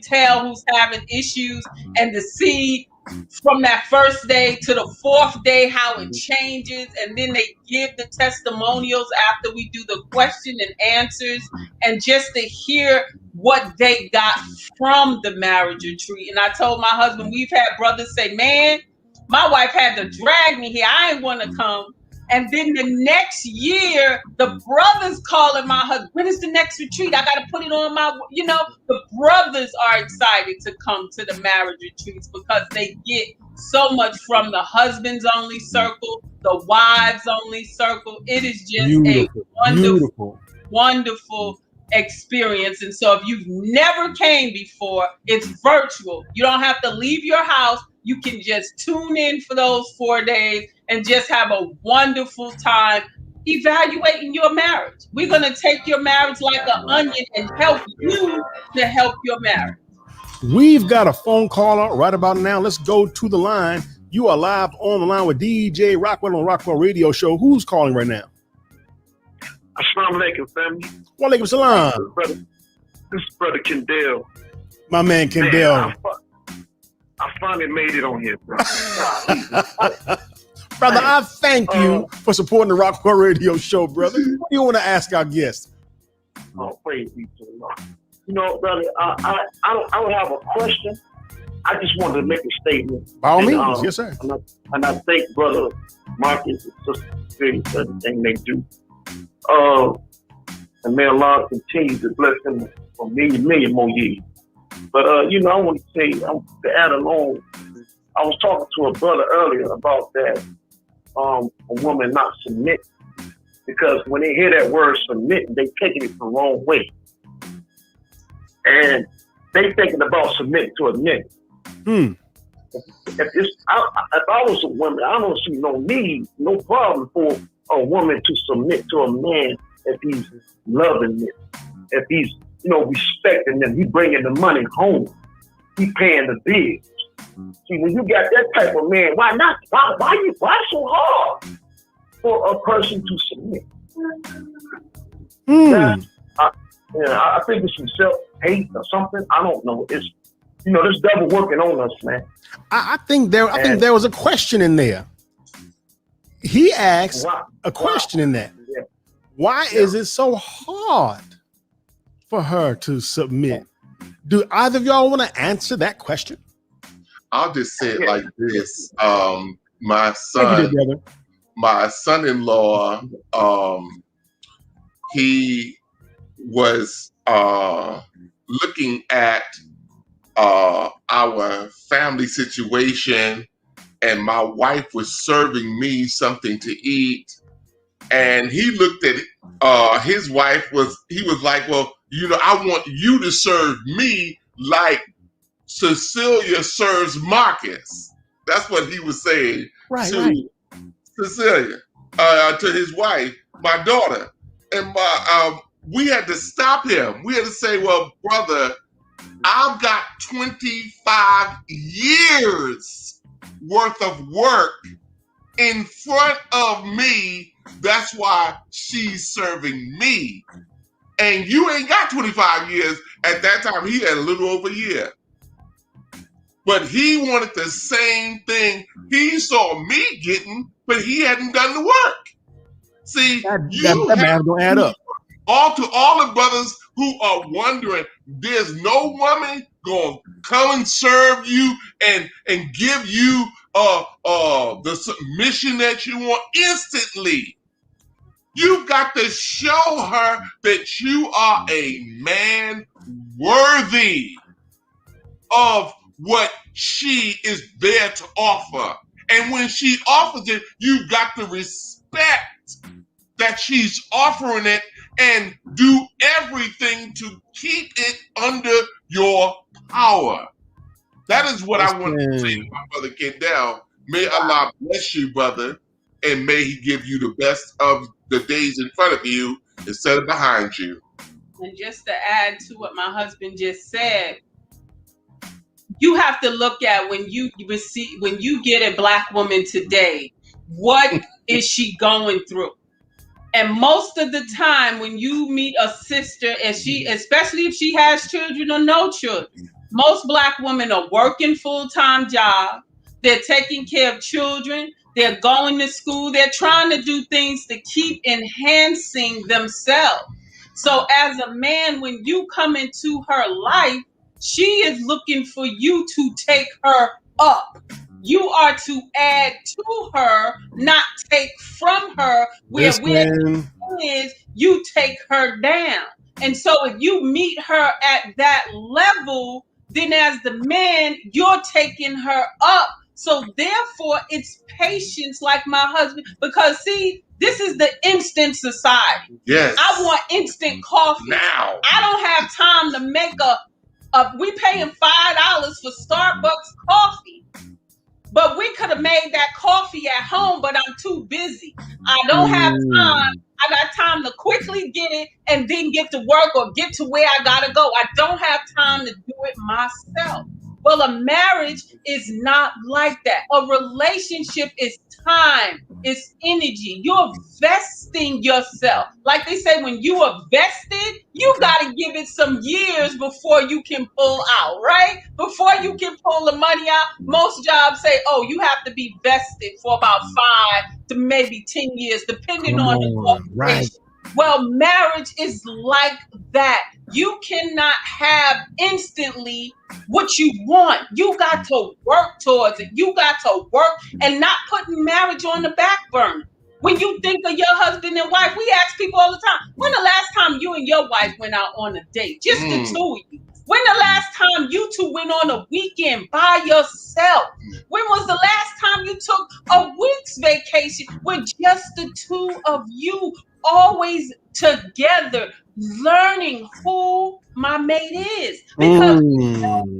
tell who's having issues, and to see from that first day to the 4th day how it changes, and then they give the testimonials after we do the question and answers, and just to hear what they got from the marriage retreat. And I told my husband, we've had brothers say, man, my wife had to drag me here. I didn't want to come. And then the next year, the brothers calling my husband, when is the next retreat? I got to put it on my, the brothers are excited to come to the marriage retreats because they get so much from the husbands only circle, the wives only circle. It is just wonderful experience. And so if you've never came before, it's virtual. You don't have to leave your house. You can just tune in for those 4 days and just have a wonderful time evaluating your marriage. We're going to take your marriage like an onion and help you to help your marriage. We've got a phone caller right about now. Let's go to the line. You are live on the line with DJ Rockwell on Rockwell Radio Show. Who's calling right now? Assalamu alaikum, family. Wa alaikum salam. This is Brother Kendall. My man Kendall. I finally made it on here, bro. Brother, I thank you for supporting the Rockwell Radio Show, brother. What do you want to ask our guests? Oh, praise be to the Lord. Brother, I don't have a question. I just wanted to make a statement. By all means, yes, sir. And I thank Brother Marcus and Sister Cecelia for everything they do. And may Allah continue to bless them for million more years. But, I want to say, to add along, I was talking to a brother earlier about that, a woman not submit. Because when they hear that word submit, they taking it the wrong way. And they thinking about submitting to a man. If I was a woman, I don't see no need, no problem for a woman to submit to a man if he's loving them, if he's respecting them, he bringing the money home, he paying the bills. See, when you got that type of man, why not? Why so hard for a person to submit? I think it's some self-hate or something. I don't know. It's this devil working on us, man. I think there was a question in there. He asked a question in that. Yeah. Why is it so hard for her to submit? Do either of y'all want to answer that question? I'll just say it like this. My son-in-law, he was looking at our family situation, and my wife was serving me something to eat, and he looked at his wife. He was like, well, I want you to serve me like Cecelia serves Marcus. That's what he was saying to Cecelia, to his wife, my daughter. And we had to stop him. We had to say, well, brother, I've got 25 years worth of work in front of me. That's why she's serving me. And you ain't got 25 years. At that time, he had a little over a year. But he wanted the same thing he saw me getting, but he hadn't done the work. See, that math don't add up. All the brothers who are wondering, there's no woman gonna come and serve you and give you the submission that you want instantly. You've got to show her that you are a man worthy of what she is there to offer. And when she offers it, you've got to respect that she's offering it and do everything to keep it under your power. That is what I want to say to my brother Kendall. May Allah bless you, brother, and may he give you the best of the days in front of you instead of behind you. And just to add to what my husband just said, you have to look at when you get a Black woman today, what is she going through? And most of the time when you meet a sister, especially if she has children or no children, most Black women are working full-time jobs. They're taking care of children. They're going to school. They're trying to do things to keep enhancing themselves. So as a man, when you come into her life, she is looking for you to take her up. You are to add to her, not take from her. Where is you take her down. And so if you meet her at that level, then as the man, you're taking her up. So therefore, it's patience, like my husband, because see, this is the instant society. Yes. I want instant coffee now. I don't have time to make we paying $5 for Starbucks coffee. But we could have made that coffee at home, but I'm too busy. I don't have time. I got time to quickly get it and then get to work or get to where I gotta go. I don't have time to do it myself. Well, a marriage is not like that. A relationship is time, it's energy. You're vesting yourself. Like they say, when you are vested, you got to give it some years before you can pull out, right? Before you can pull the money out. Most jobs say, oh, you have to be vested for about 5 to maybe 10 years, depending on the corporation. Right. Well, marriage is like that. You cannot have instantly what you want. You got to work towards it. You got to work and not putting marriage on the back burner. When you think of your husband and wife, we ask people all the time, when the last time you and your wife went out on a date? Just the two of you. When the last time you two went on a weekend by yourself? When was the last time you took a week's vacation with just the two of you, always together, learning who my mate is? Because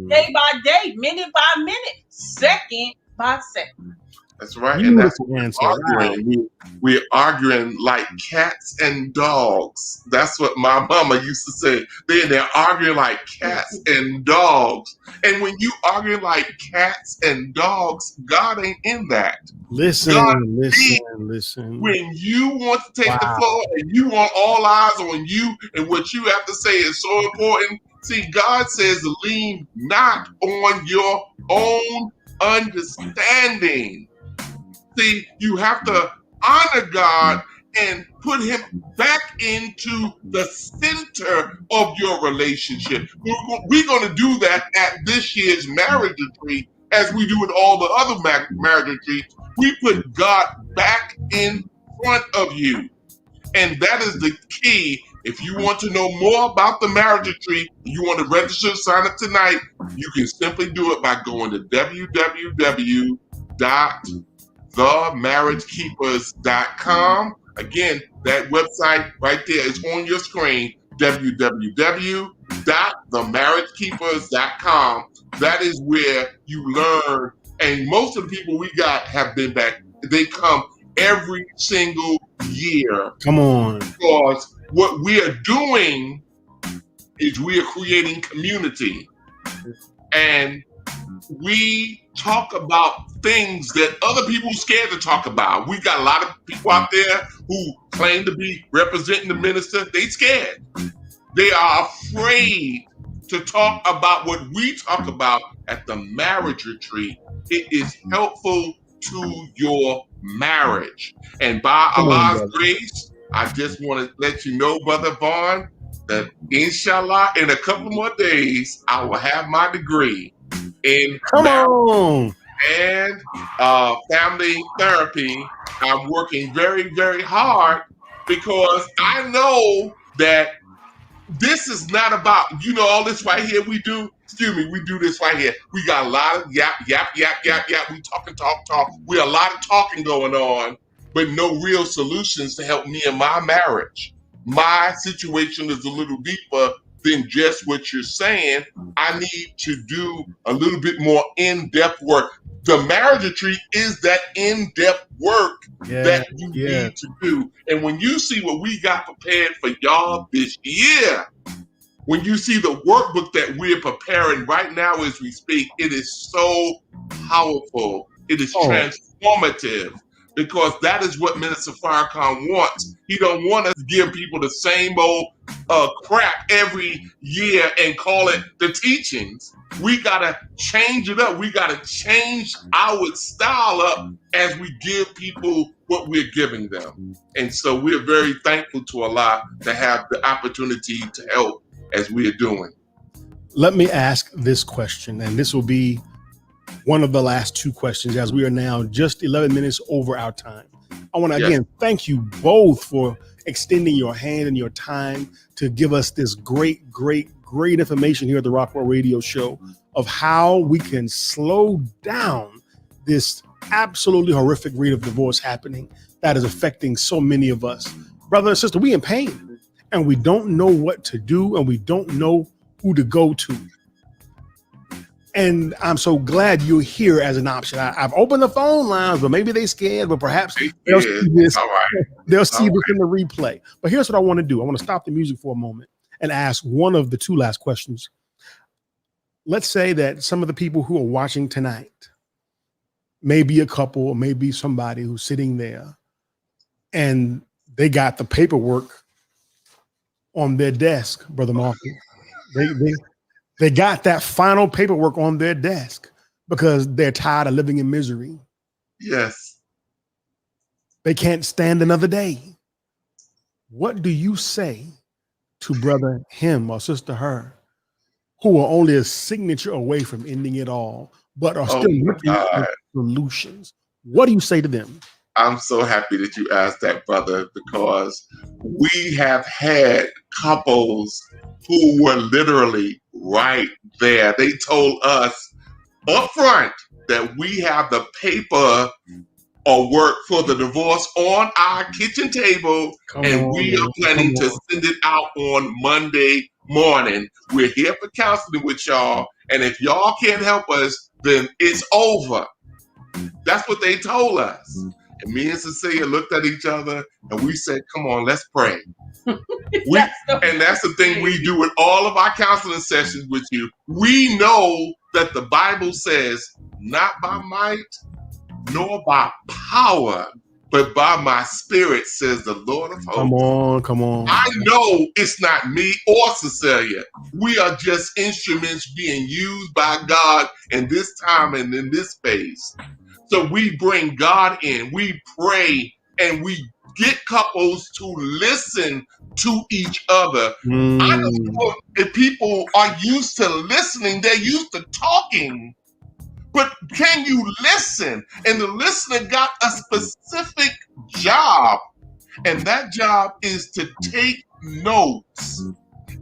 day by day, minute by minute, second by second. That's right. And that's what we're arguing. We're arguing like cats and dogs. That's what my mama used to say. They're arguing like cats and dogs. And when you argue like cats and dogs, God ain't in that. Listen. When you want to take the floor and you want all eyes on you and what you have to say is so important. See, God says lean not on your own understanding. See, you have to honor God and put him back into the center of your relationship. We're going to do that at this year's marriage retreat, as we do with all the other marriage retreats. We put God back in front of you. And that is the key. If you want to know more about the marriage retreat, you want to register, sign up tonight, you can simply do it by going to www.themarriagekeepers.com. Again, that website right there is on your screen, www.themarriagekeepers.com. That is where you learn. And most of the people we got have been back. They come every single year. Come on. Because what we are doing is we are creating community. And we talk about things that other people are scared to talk about. We got a lot of people out there who claim to be representing the minister. They scared. They are afraid to talk about what we talk about at the marriage retreat. It is helpful to your marriage. And by Allah's grace, I just want to let you know, Brother Vaughn, that inshallah, in a couple more days, I will have my degree in marriage and family therapy. I'm working very, very hard because I know that this is not about, all this right here we do. We do this right here. We got a lot of yap. We talk. We a lot of talking going on, but no real solutions to help me in my marriage. My situation is a little deeper than just what you're saying. I need to do a little bit more in-depth work. The marriage retreat is that in-depth work that you need to do. And when you see what we got prepared for y'all this year, when you see the workbook that we're preparing right now as we speak, it is so powerful. It is transformative. Because that is what Minister Farrakhan wants. He don't want us to give people the same old crap every year and call it the teachings. We got to change it up. We got to change our style up as we give people what we're giving them. And so we're very thankful to Allah to have the opportunity to help as we are doing. Let me ask this question, and this will be one of the last two questions as we are now just 11 minutes over our time. I want to again thank you both for extending your hand and your time to give us this great information here at the Rockwell Radio Show of how we can slow down this absolutely horrific rate of divorce happening that is affecting so many of us. Brother and sister, we in pain and we don't know what to do and we don't know who to go to. And I'm so glad you're here as an option. I've opened the phone lines, but maybe they're scared, but perhaps they'll see this. They'll see this in the replay. But here's what I want to do. I want to stop the music for a moment and ask one of the two last questions. Let's say that some of the people who are watching tonight, maybe a couple or maybe somebody who's sitting there and they got the paperwork on their desk, Brother Marcus. They got that final paperwork on their desk because they're tired of living in misery. Yes. They can't stand another day. What do you say to brother him or sister her who are only a signature away from ending it all, but are still looking for solutions? What do you say to them? I'm so happy that you asked that, brother, because we have had couples who were literally right there. They told us up front that we have the paper or work for the divorce on our kitchen table, we are planning to send it out on Monday morning. We're here for counseling with y'all, and if y'all can't help us, then it's over. That's what they told us. And me and Cecelia looked at each other and we said, come on, let's pray. And that's the thing we do with all of our counseling sessions with you. We know that the Bible says, not by might nor by power, but by my spirit, says the Lord of hosts. Come on. I know it's not me or Cecelia. We are just instruments being used by God in this time and in this space. So we bring God in, we pray, and we get couples to listen to each other. I don't know if people are used to listening, they're used to talking. But can you listen? And the listener got a specific job. And that job is to take notes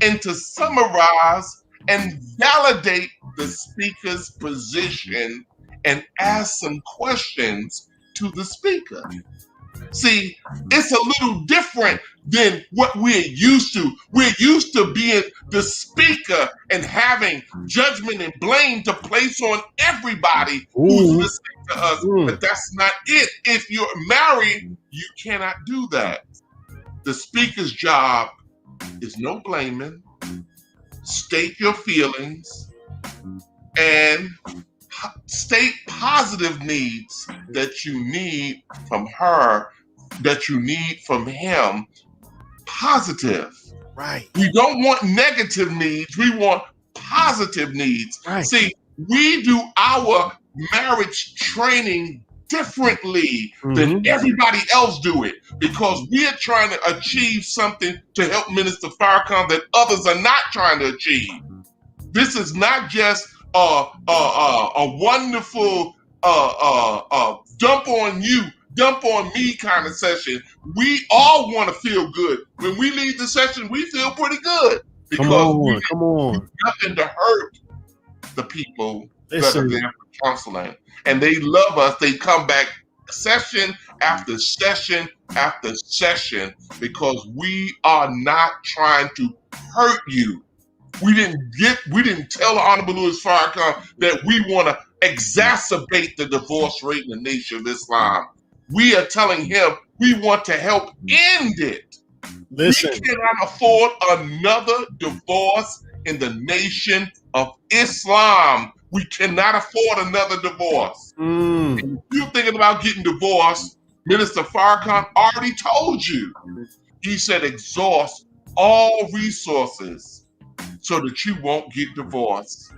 and to summarize and validate the speaker's position and ask some questions to the speaker. See, it's a little different than what we're used to. We're used to being the speaker and having judgment and blame to place on everybody who's listening to us. But that's not it. If you're married, you cannot do that. The speaker's job is no blaming, state your feelings, and state positive needs that you need from her, that you need from him. Positive. Right. We don't want negative needs. We want positive needs. Right. See, we do our marriage training differently than everybody else do it, because we are trying to achieve something to help Minister Farrakhan that others are not trying to achieve. This is not just a wonderful dump on you, dump on me kind of session. We all want to feel good. When we leave the session, we feel pretty good because we do nothing to hurt the people that are there for counseling. And they love us. They come back session after session after session because we are not trying to hurt you. We didn't tell Honorable Louis Farrakhan that we want to exacerbate the divorce rate in the Nation of Islam. We are telling him we want to help end it. Listen. We cannot afford another divorce in the Nation of Islam. We cannot afford another divorce. And if you're thinking about getting divorced, Minister Farrakhan already told you. He said exhaust all resources so that you won't get divorced.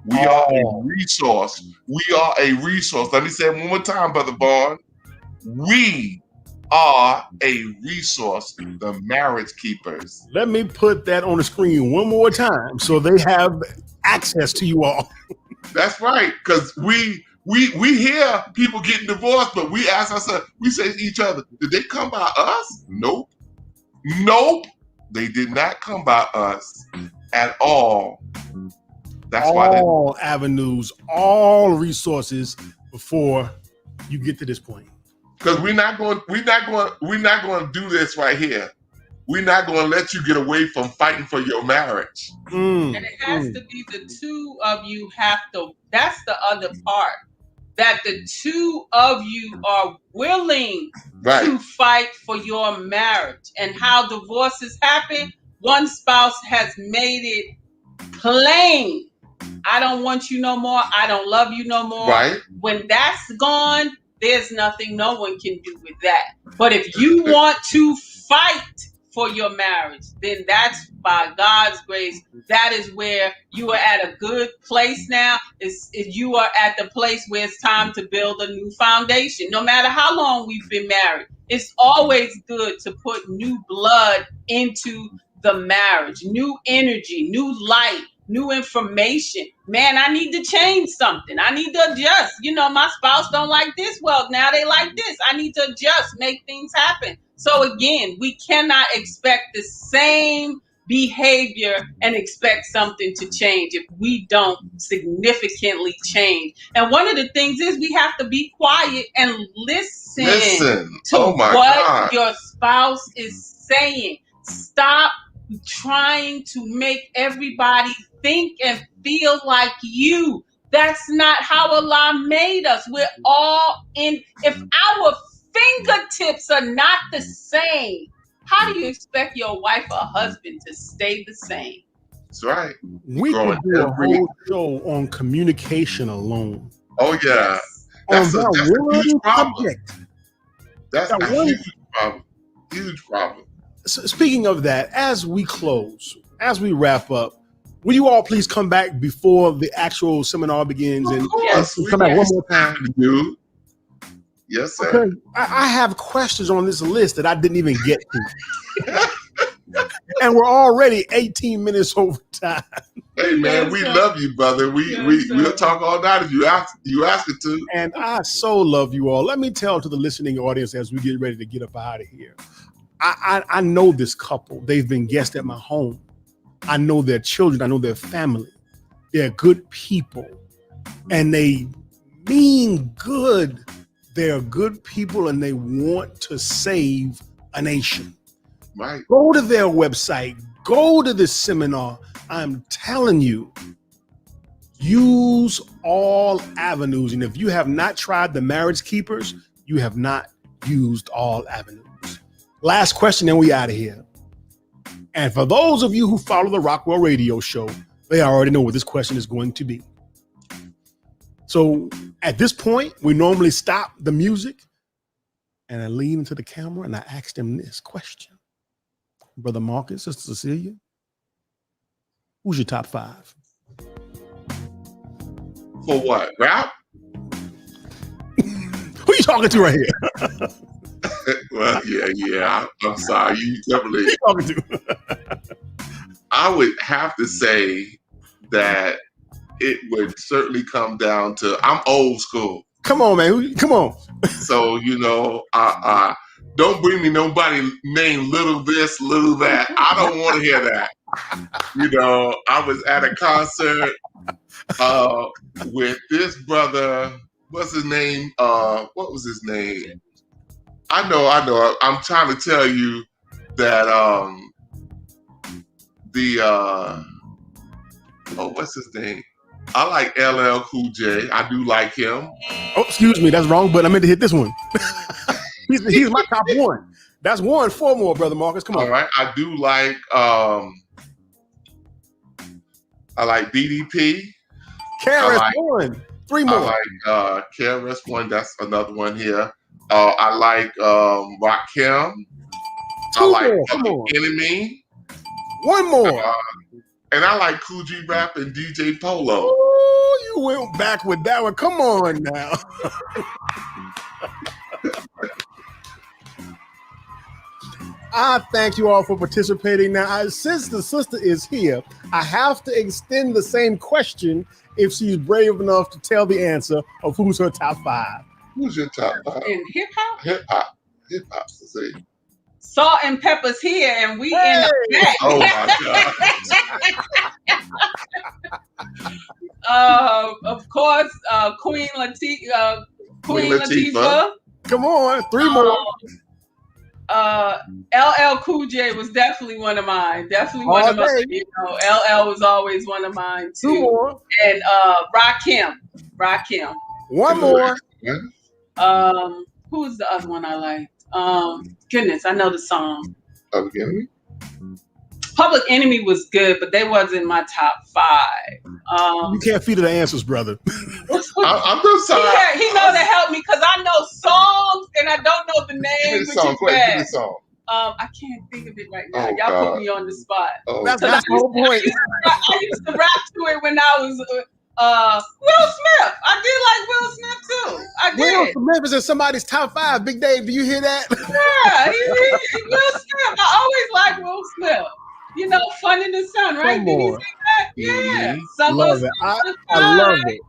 We are a resource. We are a resource. Let me say it one more time, Brother Vaughn. We are a resource, the marriage keepers. Let me put that on the screen one more time so they have access to you all. That's right, because we hear people getting divorced, but we ask ourselves, we say to each other, did they come by us? Nope. They did not come by us at all. That's all avenues, all resources before you get to this point. Because we're not going to do this right here. We're not going to let you get away from fighting for your marriage. And it has to be the two of you have to, that's the other part, that the two of you are willing to fight for your marriage. And how divorces happen, one spouse has made it plain. I don't want you no more. I don't love you no more. Right. When that's gone, there's nothing no one can do with that. But if you want to fight for your marriage, then that's by God's grace. That is where you are at a good place now. You are at the place where it's time to build a new foundation. No matter how long we've been married, it's always good to put new blood into the marriage, new energy, new light, new information. Man, I need to change something. I need to adjust. You know, my spouse don't like this. Well, now they like this. I need to adjust, make things happen. So again, we cannot expect the same behavior and expect something to change if we don't significantly change. And one of the things is we have to be quiet and listen to what your spouse is saying. Stop trying to make everybody think and feel like you. That's not how Allah made us. We're all in. If our fingertips are not the same, how do you expect your wife or husband to stay the same? That's right. We could do a whole show on communication alone. Oh yeah, that's a huge problem. That's a huge problem. Huge problem. So speaking of that, as we close, as we wrap up, will you all please come back before the actual seminar begins and come back one more time? Yes, sir. Okay. I have questions on this list that I didn't even get to. And we're already 18 minutes over time. Hey man, we love you, brother. We'll talk all night if you ask it to. And I so love you all. Let me tell to the listening audience as we get ready to get up out of here. I know this couple. They've been guests at my home. I know their children. I know their family. They're good people. And they mean good They are good people and they want to save a nation. Right. Go to their website. Go to this seminar. I'm telling you, use all avenues. And if you have not tried the Marriage Keepers, you have not used all avenues. Last question, and we out of here. And for those of you who follow the Rockwell radio show, they already know what this question is going to be. So at this point, we normally stop the music and I lean into the camera and I ask them this question. Brother Marcus, Sister Cecelia, who's your top 5? For what? Rap? Who you talking to right here? Well, yeah. I'm sorry. You definitely. Who you talking to? I would have to say that it would certainly come down to, I'm old school. Come on, man. Come on. So, don't bring me nobody named Little this, Little that. I don't want to hear that. I was at a concert with this brother. What's his name? What was his name? I know. I'm trying to tell you that what's his name? I like LL Cool J. I do like him. Oh, excuse me, that's wrong, but I meant to hit this one. he's my top 1. That's 1. 4 more, Brother Marcus. Come on. All right. I do like I like BDP. KRS-One. 3 more. I like KRS-One. That's another one here. I like Rakim. 2 I like more. Public Enemy. 1 more. And I like Cool G Rap and DJ Polo. Oh, you went back with that one. Come on now. I thank you all for participating. Now, since the sister is here, I have to extend the same question if she's brave enough to tell the answer of who's her top 5. Who's your top 5? In hip hop? Hip hop. See. Salt and Pepper's here, and we in the back. Oh my God. Of course, Queen Latifah. Come on, 3 more. LL Cool J was definitely one of mine. Definitely one of mine. LL was always one of mine too. 2 more. And Rakim. 1 more. Who's the other one I liked? Goodness, I know the song. Public Enemy? Public Enemy was good, but they wasn't my top 5. You can't feed her the answers, brother. I'm just sorry. He knows to help me because I know songs and I don't know the names. Give me the song. I can't think of it right now. Oh, Y'all God. put me on the spot. Oh, that's the whole point. I used to rap to it when I was Will Smith. I did like Will Smith too. I did. Will Smith is in somebody's top 5. Big Dave, do you hear that? Yeah, Will Smith. I always liked Will Smith. Fun in the Sun, right? Come Did he on. say that? Yeah. Love it. I love it.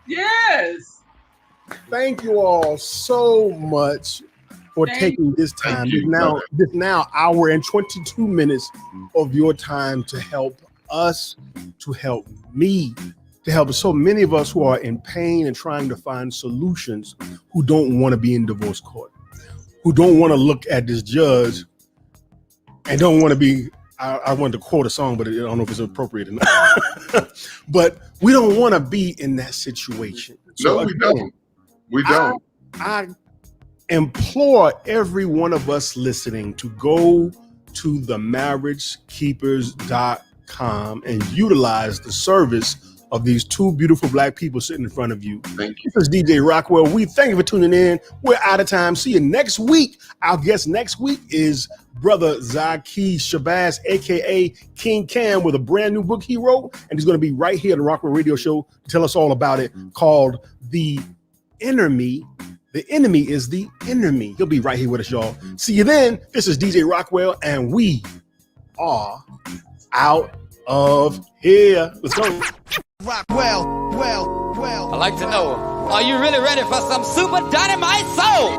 Yes. Thank you all so much for taking this time. This now hour and 22 minutes of your time to help us, to help me, to help so many of us who are in pain and trying to find solutions, who don't want to be in divorce court, who don't want to look at this judge and don't want to be, I wanted to quote a song, but I don't know if it's appropriate or not. But we don't want to be in that situation. So we don't. We don't. I implore every one of us listening to go to themarriagekeepers.com and utilize the service of these 2 beautiful Black people sitting in front of you. Thank you. This is DJ Rockwell. We thank you for tuning in. We're out of time. See you next week. Our guest next week is Brother Zaki Shabazz, aka King Cam, with a brand new book he wrote, and he's going to be right here on the Rockwell Radio Show to tell us all about it, called The Enemy. The Enemy is the Enemy. He'll be right here with us, y'all. See you then. This is DJ Rockwell, and we are out of here. Let's go. Rockwell, I'd like to know, are you really ready for some super dynamite soul?